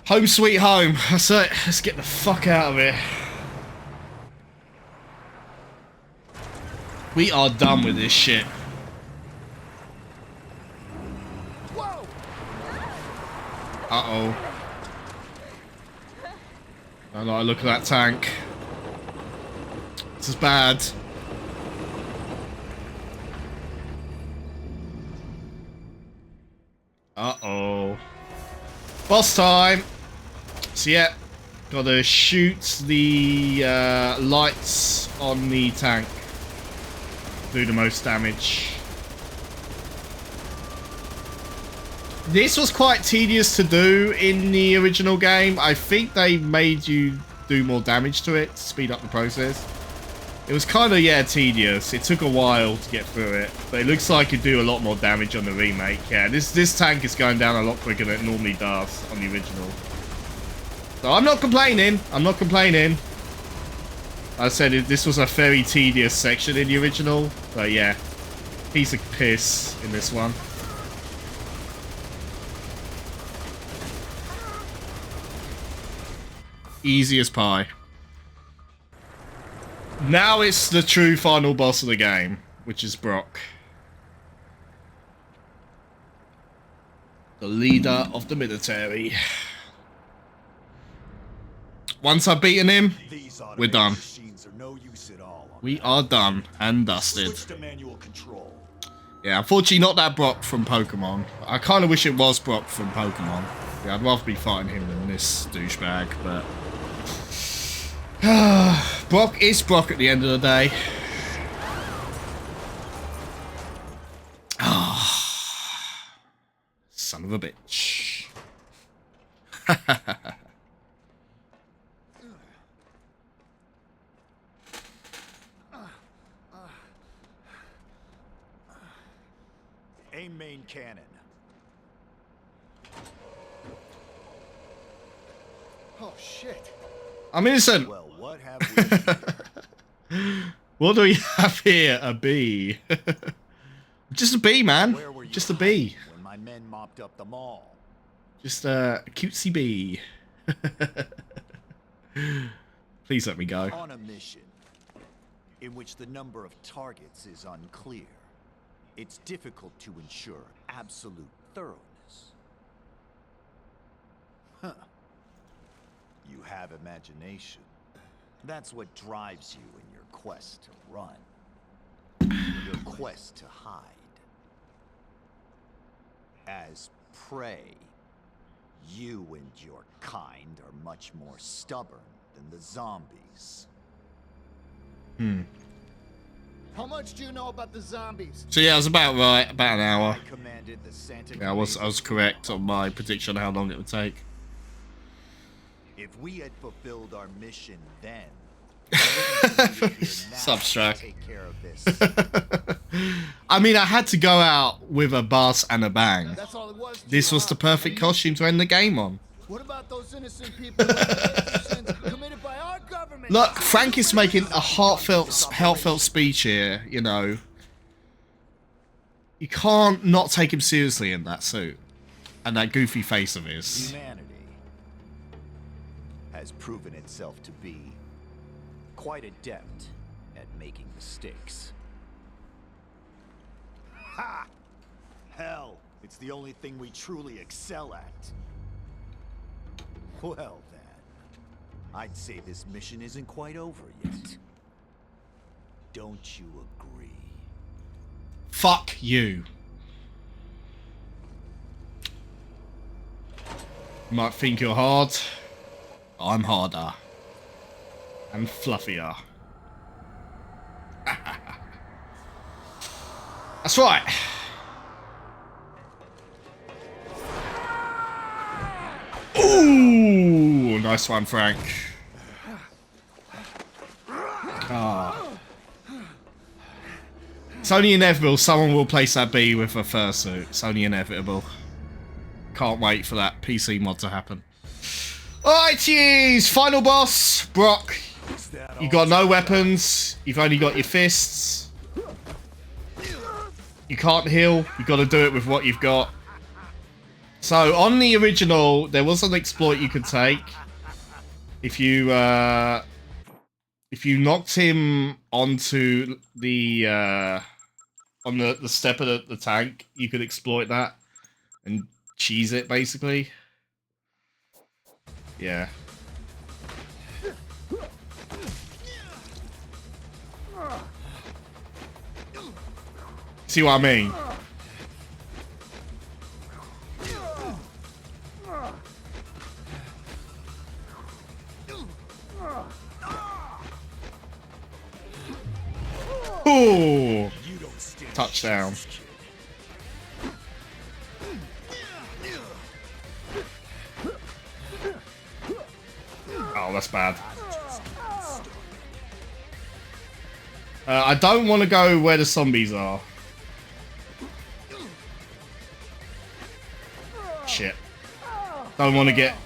Home sweet home. That's it. Let's get the fuck out of here. We are done with this shit.
Whoa!
Uh-oh. I like look at that tank. This is bad. Uh-oh. Boss time! So yeah, gotta shoot the lights on the tank. Do the most damage. This was quite tedious to do in the original game. I think they made you do more damage to it to speed up the process. It was kind of, yeah, tedious. It took a while to get through it, but it looks like you do a lot more damage on the remake. Yeah, this tank is going down a lot quicker than it normally does on the original. So I'm not complaining. I'm not complaining. I said this was a very tedious section in the original, but yeah, piece of piss in this one. Easy as pie. Now it's the true final boss of the game, which is Brock. The leader of the military. Once I've beaten him, we're done. We are done and dusted. Yeah, unfortunately not that Brock from Pokemon. I kind of wish it was Brock from Pokemon. Yeah, I'd rather be fighting him than this douchebag, but... Brock is Brock at the end of the day. Son of a bitch.
Aim main cannon.
Oh shit.
I'm innocent.
Well, what have we?
What do we have here? A bee. Just a bee, man.
Where were you
Just a bee.
when my men mopped up the mall?
Just a cutesy bee. Please let me go.
On a mission in which the number of targets is unclear, it's difficult to ensure absolute thoroughness. Huh. You have imagination. That's what drives you in your quest to run. Your quest to hide. As prey, you and your kind are much more stubborn than the zombies.
How much do you know about the zombies?
So yeah, I was about right, about an hour.
I commanded the Santa
Yeah, I was correct on my prediction on how long it would take.
If we had fulfilled our mission then,
Substract.
take care of this.
I mean, I had to go out with a buzz and a bang.
That's all it was.
This was the perfect costume to end the game on.
What about those innocent people who have sins committed by our government?
Look, Frank is making a heartfelt speech here, you know. You can't not take him seriously in that suit. And that goofy face of his.
Humanity has proven itself to be quite adept at making mistakes. Ha! Hell, it's the only thing we truly excel at. Well then, I'd say this mission isn't quite over yet. Don't you agree?
Fuck you. You might think you're hard. I'm harder. And fluffier. That's right. Ooh, nice one, Frank. Ah. It's only inevitable someone will place that B with a fursuit. It's only inevitable. Can't wait for that PC mod to happen. Alright, jeez. Final boss, Brock. You got no weapons. You've only got your fists. You can't heal. You got to do it with what you've got. So on the original, there was an exploit you could take. If you knocked him onto the on the step of the tank, you could exploit that and cheese it basically. Yeah. See what I mean? Ooh! Touchdown. Oh, that's bad. I don't want to go where the zombies are. Shit. Don't want to get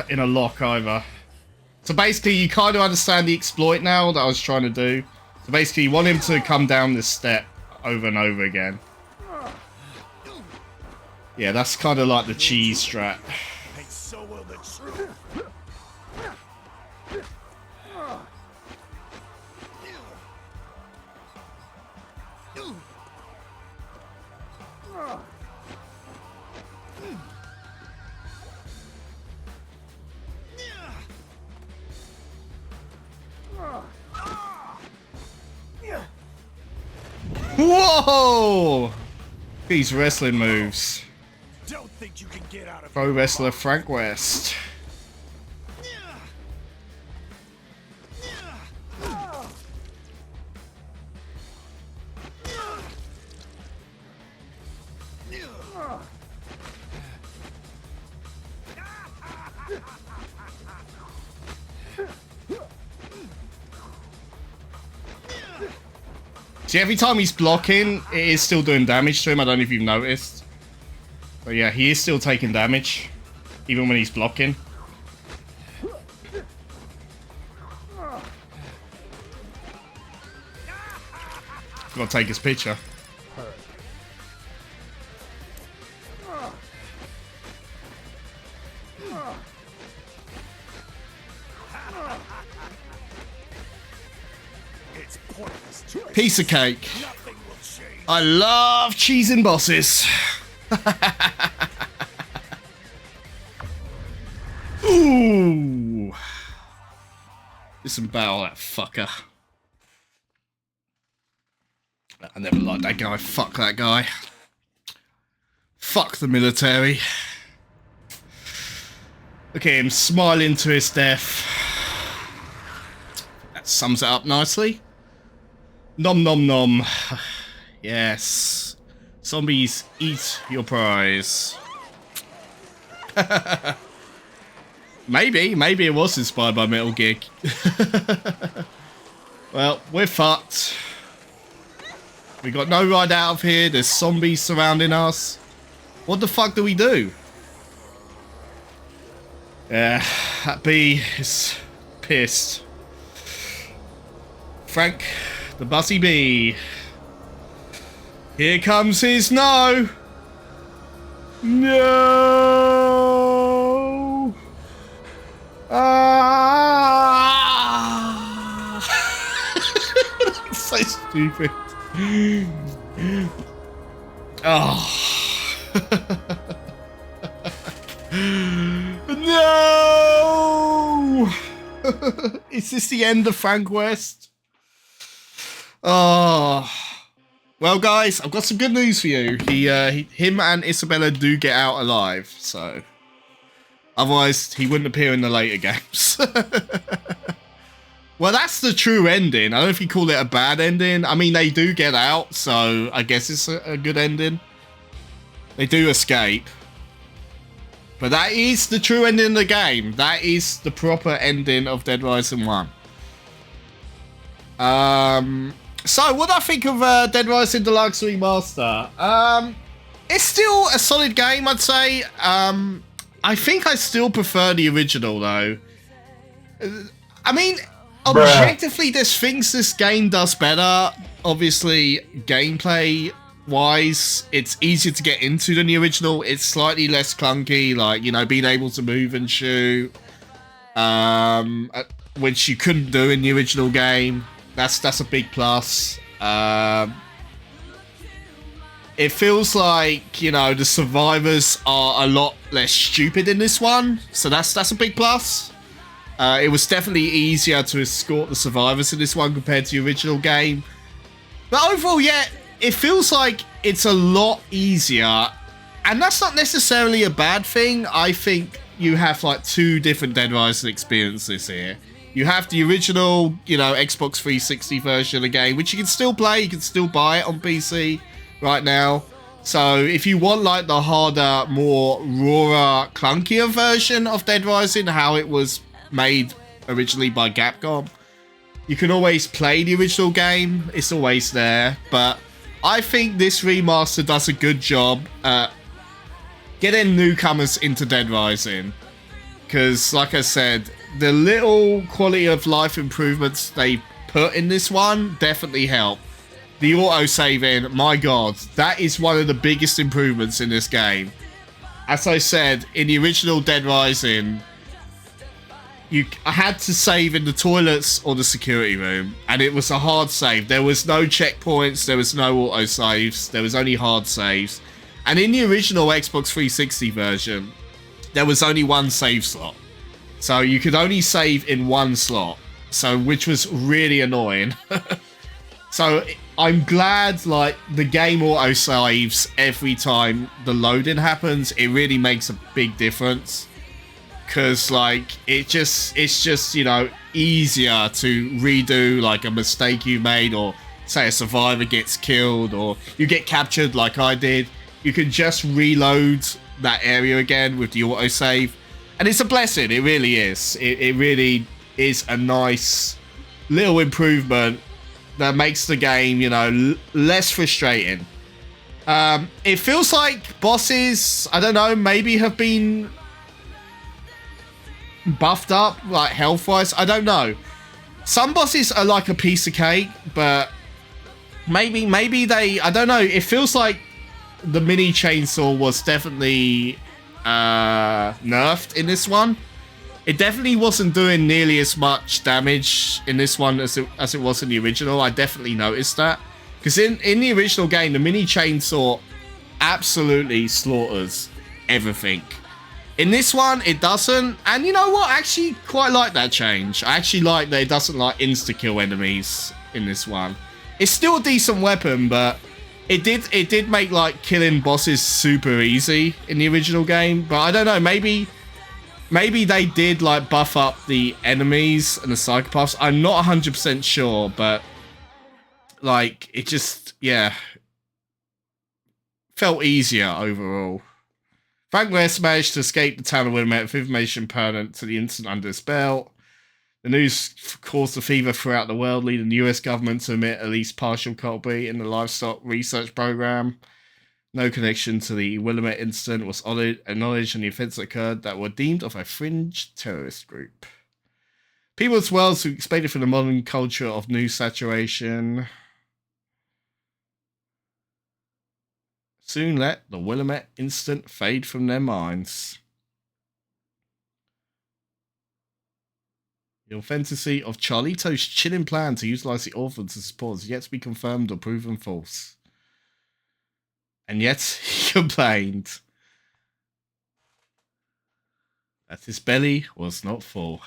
in a lock either. So basically, you kind of understand the exploit now that I was trying to do. So basically, you want him to come down this step over and over again. Yeah, that's kind of like the cheese strat. Whoa! These wrestling moves.
Don't think you can get out of
Pro wrestler Frank West. See, every time he's blocking, it is still doing damage to him. I don't know if you've noticed. But yeah, he is still taking damage. Even when he's blocking. Gotta take his picture. Piece of cake. I love cheesing bosses. Ooh. Disembowel that fucker. I never liked that guy. Fuck that guy. Fuck the military. Look at him smiling to his death. That sums it up nicely. Nom nom nom. Yes. Zombies, eat your prize. Maybe it was inspired by Metal Gear. Well, we're fucked. We got no ride out of here. There's zombies surrounding us. What the fuck do we do? Yeah, that bee is pissed. Frank, the bussy bee. Here comes his no. No. Ah. So stupid. Oh. No! Is this the end of Frank West? Oh. Well, guys, I've got some good news for you. Him and Isabella do get out alive, so... Otherwise, he wouldn't appear in the later games. Well, that's the true ending. I don't know if you call it a bad ending. I mean, they do get out, so I guess it's a good ending. They do escape. But that is the true ending of the game. That is the proper ending of Dead Rising 1. So, what do I think of Dead Rising Deluxe Remaster? It's still a solid game, I'd say. I think I still prefer the original, though. I mean, objectively, there's things this game does better. Obviously, gameplay-wise, it's easier to get into than the original. It's slightly less clunky, like, you know, being able to move and shoot, which you couldn't do in the original game. That's a big plus. It feels like, you know, the survivors are a lot less stupid in this one, so that's a big plus. It was definitely easier to escort the survivors in this one compared to the original game. But overall, yeah, it feels like it's a lot easier, and that's not necessarily a bad thing. I think you have like two different Dead Rising experiences here. You have the original, you know, Xbox 360 version of the game, which you can still play, you can still buy it on PC right now. So if you want like the harder, more rawer, clunkier version of Dead Rising, how it was made originally by Capcom, you can always play the original game. It's always there. But I think this remaster does a good job at getting newcomers into Dead Rising. Because, like I said, the little quality of life improvements they put in this one definitely help. The auto-saving, my god, that is one of the biggest improvements in this game. As I said, in the original Dead Rising, I had to save in the toilets or the security room, and it was a hard save. There was no checkpoints, there was no auto-saves, there was only hard saves. And in the original Xbox 360 version, there was only one save slot. So you could only save in one slot, so which was really annoying. So I'm glad like the game auto saves every time the loading happens. It really makes a big difference, because like it's just, you know, easier to redo like a mistake you made, or say a survivor gets killed or you get captured like I did. You can just reload that area again with the autosave, and it's a blessing. It really is. It really is a nice little improvement that makes the game, you know, less frustrating. It feels like bosses, I don't know, maybe have been buffed up, like health-wise. I don't know. Some bosses are like a piece of cake, but maybe they, I don't know. It feels like the mini chainsaw was definitely nerfed in this one. It definitely wasn't doing nearly as much damage in this one as it was in the original. I definitely noticed that. Because in the original game, the mini chainsaw absolutely slaughters everything. In this one, it doesn't. And you know what? I actually quite like that change. I actually like that it doesn't like insta-kill enemies in this one. It's still a decent weapon, but it did make like killing bosses super easy in the original game. But I don't know, maybe they did like buff up the enemies and the psychopaths. I'm not 100% sure, but like it just, yeah, felt easier overall. Frank West managed to escape the town of Wilmette with information pertinent to the incident under his belt. The news caused a fever throughout the world, leading the US government to admit at least partial culpability in the livestock research program. No connection to the Willamette incident was acknowledged, and the offences occurred that were deemed of a fringe terrorist group. People's worlds who expected from the modern culture of news saturation soon let the Willamette incident fade from their minds. The authenticity of Charlito's chilling plan to utilize the orphans as support is yet to be confirmed or proven false. And yet, he complained that his belly was not full.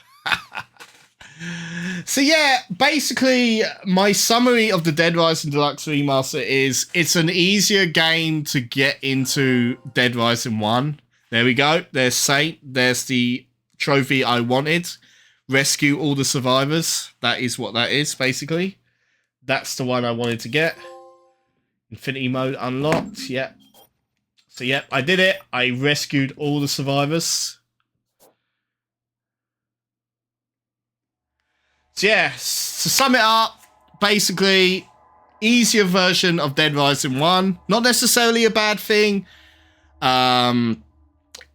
So yeah, basically, my summary of the Dead Rising Deluxe Remaster is it's an easier game to get into Dead Rising 1. There we go. There's Saint. There's the trophy I wanted. Rescue all the survivors. That is what that is, basically. That's the one I wanted to get. Infinity mode unlocked. Yep. So, yep, I did it. I rescued all the survivors. So, yeah, to sum it up, basically, easier version of Dead Rising 1. Not necessarily a bad thing.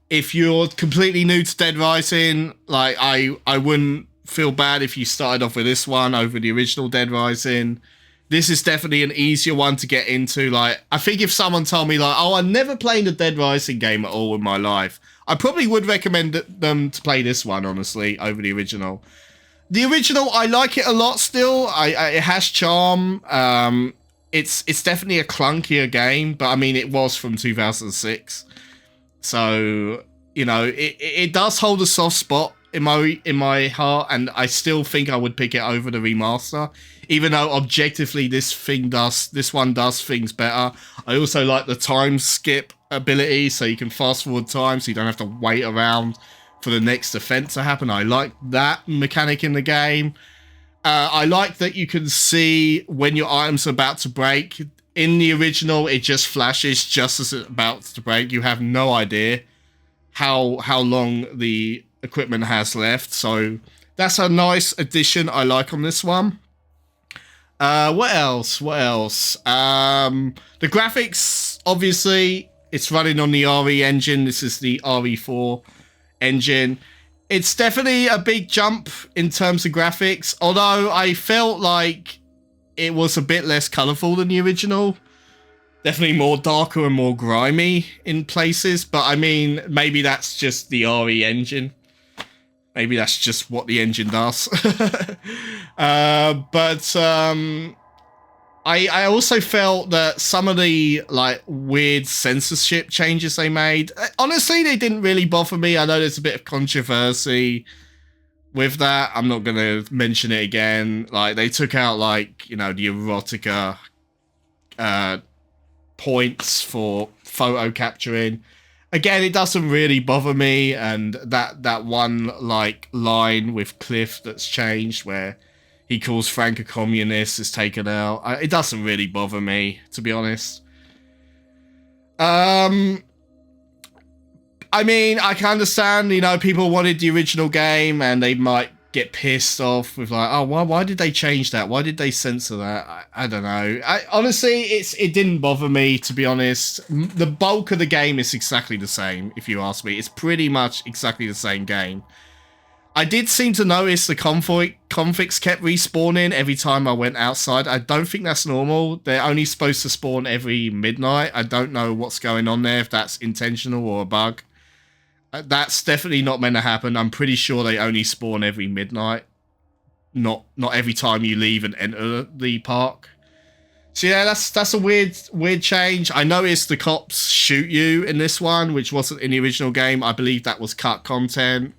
If you're completely new to Dead Rising, like I wouldn't feel bad if you started off with this one over the original Dead Rising. This is definitely an easier one to get into. Like, I think if someone told me like, oh, I've never played a Dead Rising game at all in my life, I probably would recommend them to play this one, honestly, over the original. The original, I like it a lot still. It has charm. It's definitely a clunkier game, but I mean, it was from 2006. So, you know, it does hold a soft spot in my heart, and I still think I would pick it over the remaster, even though objectively this one does things better. I also like the time skip ability, so you can fast forward time, so you don't have to wait around for the next event to happen. I like that mechanic in the game. I like that you can see when your item's about to break. In the original, it just flashes just as it's about to break. You have no idea how long the equipment has left. So that's a nice addition I like on this one. What else? The graphics, obviously, it's running on the RE engine. This is the RE4 engine. It's definitely a big jump in terms of graphics, although I felt like it was a bit less colourful than the original. Definitely more darker and more grimy in places, but I mean, maybe that's just the RE engine. Maybe that's just what the engine does. I also felt that some of the like weird censorship changes they made, honestly, they didn't really bother me. I know there's a bit of controversy with that. I'm not going to mention it again. Like, they took out, like, you know, the erotica points for photo capturing. Again, it doesn't really bother me, and that one, like, line with Cliff that's changed where he calls Frank a communist is taken out. It doesn't really bother me, to be honest. I mean, I can understand, you know, people wanted the original game and they might get pissed off with like, oh, why did they change that? Why did they censor that? I don't know. Honestly, it didn't bother me, to be honest. The bulk of the game is exactly the same, if you ask me. It's pretty much exactly the same game. I did seem to notice the convicts kept respawning every time I went outside. I don't think that's normal. They're only supposed to spawn every midnight. I don't know what's going on there, if that's intentional or a bug. That's definitely not meant to happen. I'm pretty sure they only spawn every midnight. Not every time you leave and enter the park. So yeah, that's a weird change. I noticed the cops shoot you in this one, which wasn't in the original game. I believe that was cut content.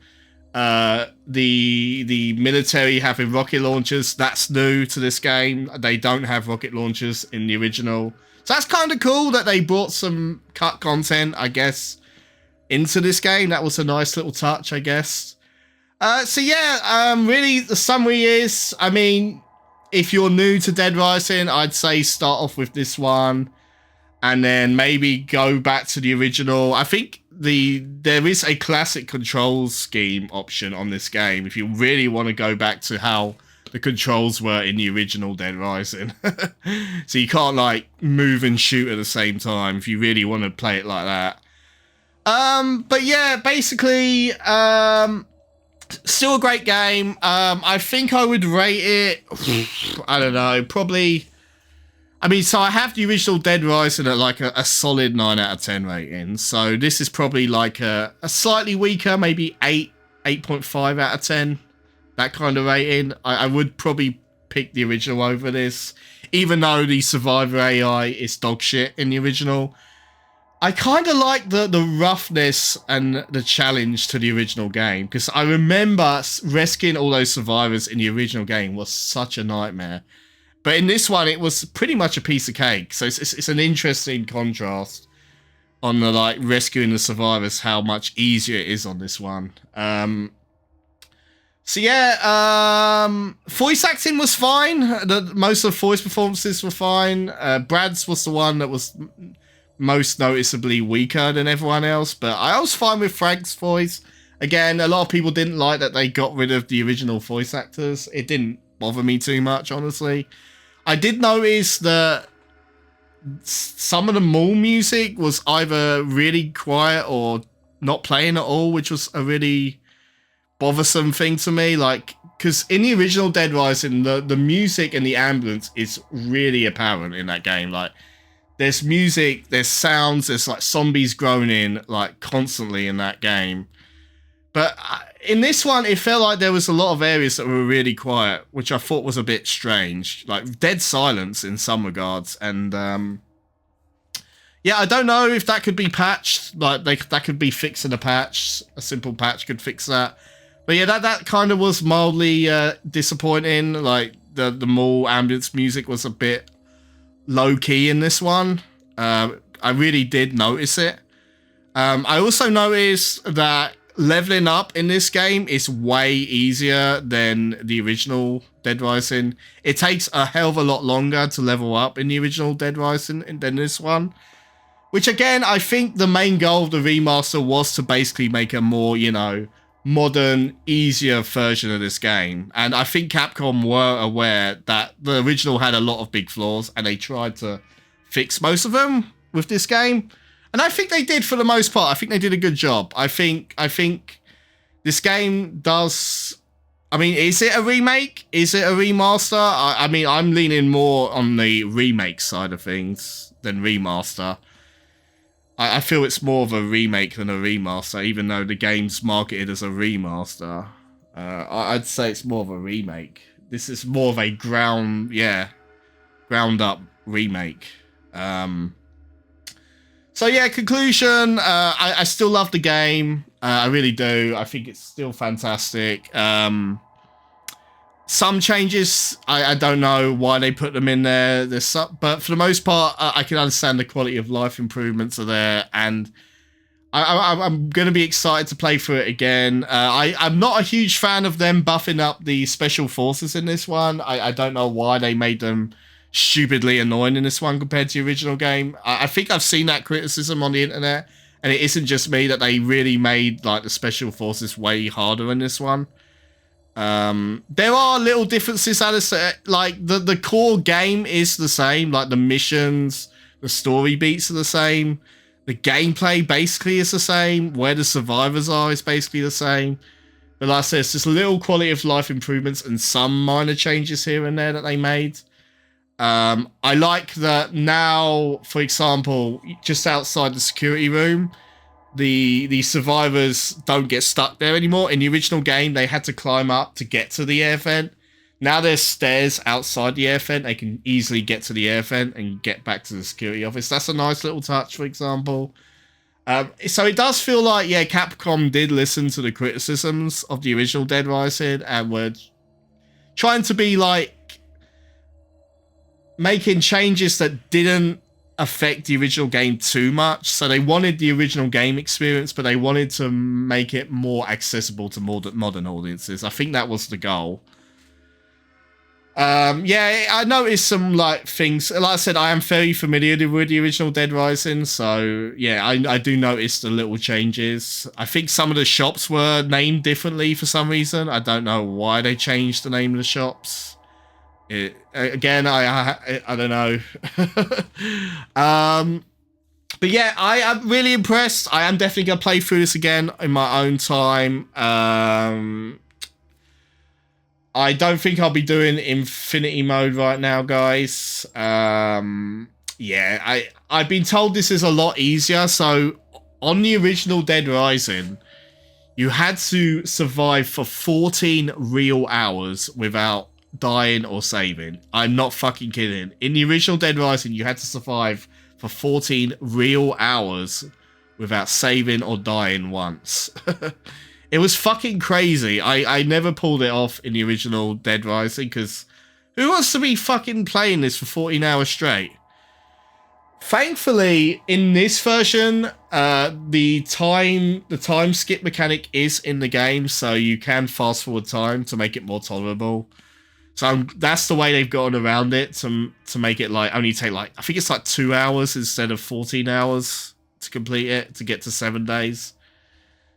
The military having rocket launchers, that's new to this game. They don't have rocket launchers in the original. So that's kind of cool that they brought some cut content, I guess, into this game. That was a nice little touch, I guess. So yeah, really the summary is, I mean, if you're new to Dead Rising, I'd say start off with this one and then maybe go back to the original. I think there is a classic control scheme option on this game if you really want to go back to how the controls were in the original Dead Rising. So you can't like move and shoot at the same time if you really want to play it like that. But yeah, basically, still a great game. I think I would rate it, I don't know, probably, I mean, so I have the original Dead Rising at like a solid 9 out of 10 rating. So this is probably like a slightly weaker, maybe 8.5 out of 10. That kind of rating. I would probably pick the original over this, even though the Survivor AI is dog shit in the original. I kind of like the roughness and the challenge to the original game, because I remember rescuing all those survivors in the original game was such a nightmare. But in this one, it was pretty much a piece of cake. So it's an interesting contrast on the like rescuing the survivors, how much easier it is on this one. So yeah, voice acting was fine. Most of the voice performances were fine. Brad's was the one that was most noticeably weaker than everyone else, but I was fine with Frank's voice. Again, a lot of people didn't like that they got rid of the original voice actors. It didn't bother me too much, honestly. I did notice that some of the mall music was either really quiet or not playing at all, which was a really bothersome thing to me. Like, because in the original Dead Rising, the music and the ambience is really apparent in that game. Like, there's music, there's sounds, there's like zombies groaning like constantly in that game. But in this one, it felt like there was a lot of areas that were really quiet, which I thought was a bit strange. Like dead silence in some regards. And yeah, I don't know if that could be patched. Like that could be fixed in a patch. A simple patch could fix that. But yeah, that kind of was mildly disappointing. Like the mall ambience music was a bit low key in this one. I really did notice it. I also noticed that leveling up in this game is way easier than the original Dead Rising. It takes a hell of a lot longer to level up in the original Dead Rising than this one. Which again, I think the main goal of the remaster was to basically make a more, you know, modern, easier version of this game. And I think Capcom were aware that the original had a lot of big flaws and they tried to fix most of them with this game. And I think they did for the most part. I think they did a good job. I think this game does, I mean, is it a remake? Is it a remaster? I mean, I'm leaning more on the remake side of things than remaster. I feel it's more of a remake than a remaster, even though the game's marketed as a remaster. I'd say it's more of a remake. This is more of a ground up remake. So yeah, conclusion, I still love the game. I really do. I think it's still fantastic. Some changes, I don't know why they put them in there. But for the most part, I can understand the quality of life improvements are there, and I'm going to be excited to play through it again. I'm not a huge fan of them buffing up the special forces in this one. I don't know why they made them stupidly annoying in this one compared to the original game. I think I've seen that criticism on the internet, and it isn't just me, that they really made like the special forces way harder in this one. There are little differences, like the core game is the same, like the missions, the story beats are the same, the gameplay basically is the same, where the survivors are is basically the same. But like I said, it's just little quality of life improvements and some minor changes here and there that they made. I like that now, for example, just outside the security room, the survivors don't get stuck there anymore. In the original game, they had to climb up to get to the air vent. Now there's stairs outside the air vent. They can easily get to the air vent and get back to the security office. That's a nice little touch, for example. So it does feel like, yeah, Capcom did listen to the criticisms of the original Dead Rising and were trying to be like making changes that didn't affect the original game too much. So they wanted the original game experience, but they wanted to make it more accessible to modern audiences. I think that was the goal. Yeah, I noticed some like things. Like I said, I am very familiar with the original Dead Rising, so yeah, I do notice the little changes. I think some of the shops were named differently for some reason. I don't know why they changed the name of the shops. Again, I don't know. But yeah, I am really impressed. I am definitely gonna play through this again in my own time. I don't think I'll be doing Infinity mode right now, guys. Yeah, I've been told this is a lot easier. So on the original Dead Rising, you had to survive for 14 real hours without dying or saving. I'm not fucking kidding. In the original Dead Rising, you had to survive for 14 real hours without saving or dying once. It was fucking crazy. I never pulled it off in the original Dead Rising because who wants to be fucking playing this for 14 hours straight? Thankfully, in this version, the time skip mechanic is in the game, so you can fast forward time to make it more tolerable. So that's the way they've gotten around it to make it like only take like, I think it's like 2 hours instead of 14 hours to complete it, to get to 7 days.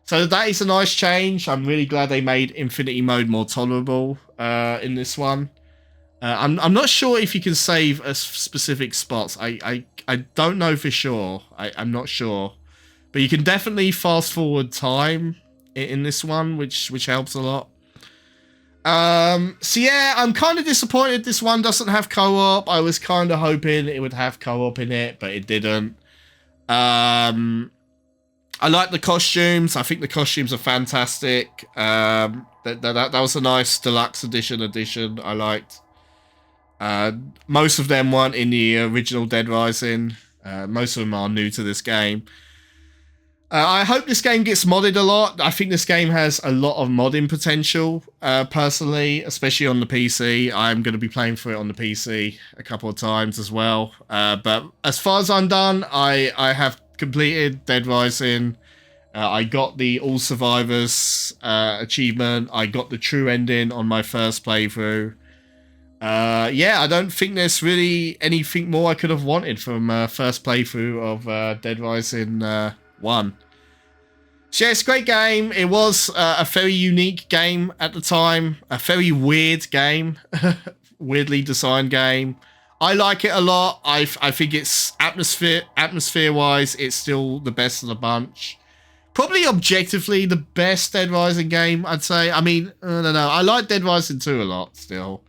So that is a nice change. I'm really glad they made Infinity mode more tolerable in this one. I'm not sure if you can save a specific spots. I don't know for sure. I'm not sure. But you can definitely fast forward time in this one, which helps a lot. So yeah, I'm kind of disappointed this one doesn't have co-op. I was kind of hoping it would have co-op in it, but it didn't. I like the costumes. I think the costumes are fantastic. That was a nice deluxe edition I liked. Most of them weren't in the original Dead Rising. Most of them are new to this game. I hope this game gets modded a lot. I think this game has a lot of modding potential, personally, especially on the PC. I'm going to be playing for it on the PC a couple of times as well. But as far as I'm done, I have completed Dead Rising. I got the All Survivors achievement. I got the true ending on my first playthrough. Yeah, I don't think there's really anything more I could have wanted from first playthrough of Dead Rising 1. So yeah, it's a great game. It was a very unique game at the time. A very weird game. Weirdly designed game. I like it a lot. I think it's atmosphere-wise, it's still the best of the bunch. Probably objectively the best Dead Rising game, I'd say. I mean, I don't know. I like Dead Rising 2 a lot still.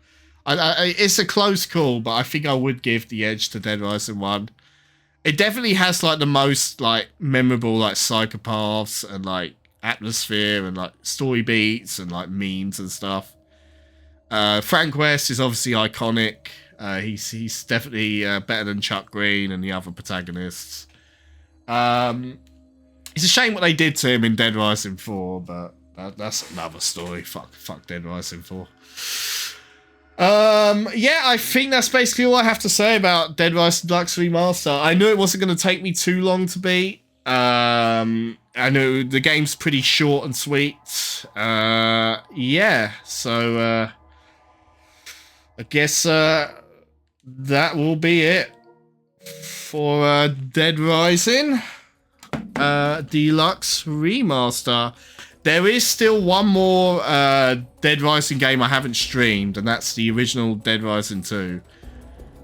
It's a close call, but I think I would give the edge to Dead Rising 1. It definitely has like the most like memorable like psychopaths and like atmosphere and like story beats and like memes and stuff. Frank West is obviously iconic. He's definitely better than Chuck Green and the other protagonists. It's a shame what they did to him in Dead Rising 4, but that's another story. Fuck Dead Rising 4. Yeah, I think that's basically all I have to say about Dead Rising Deluxe Remaster. I knew it wasn't going to take me too long to beat. I know the game's pretty short and sweet. Yeah, so I guess that will be it for Dead Rising Deluxe Remaster. There is still one more Dead Rising game I haven't streamed, and that's the original Dead Rising 2.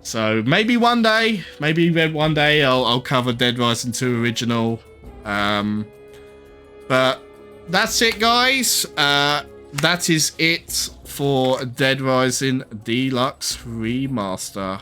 So maybe one day I'll cover Dead Rising 2 original. But that's it, guys. That is it for Dead Rising Deluxe Remaster.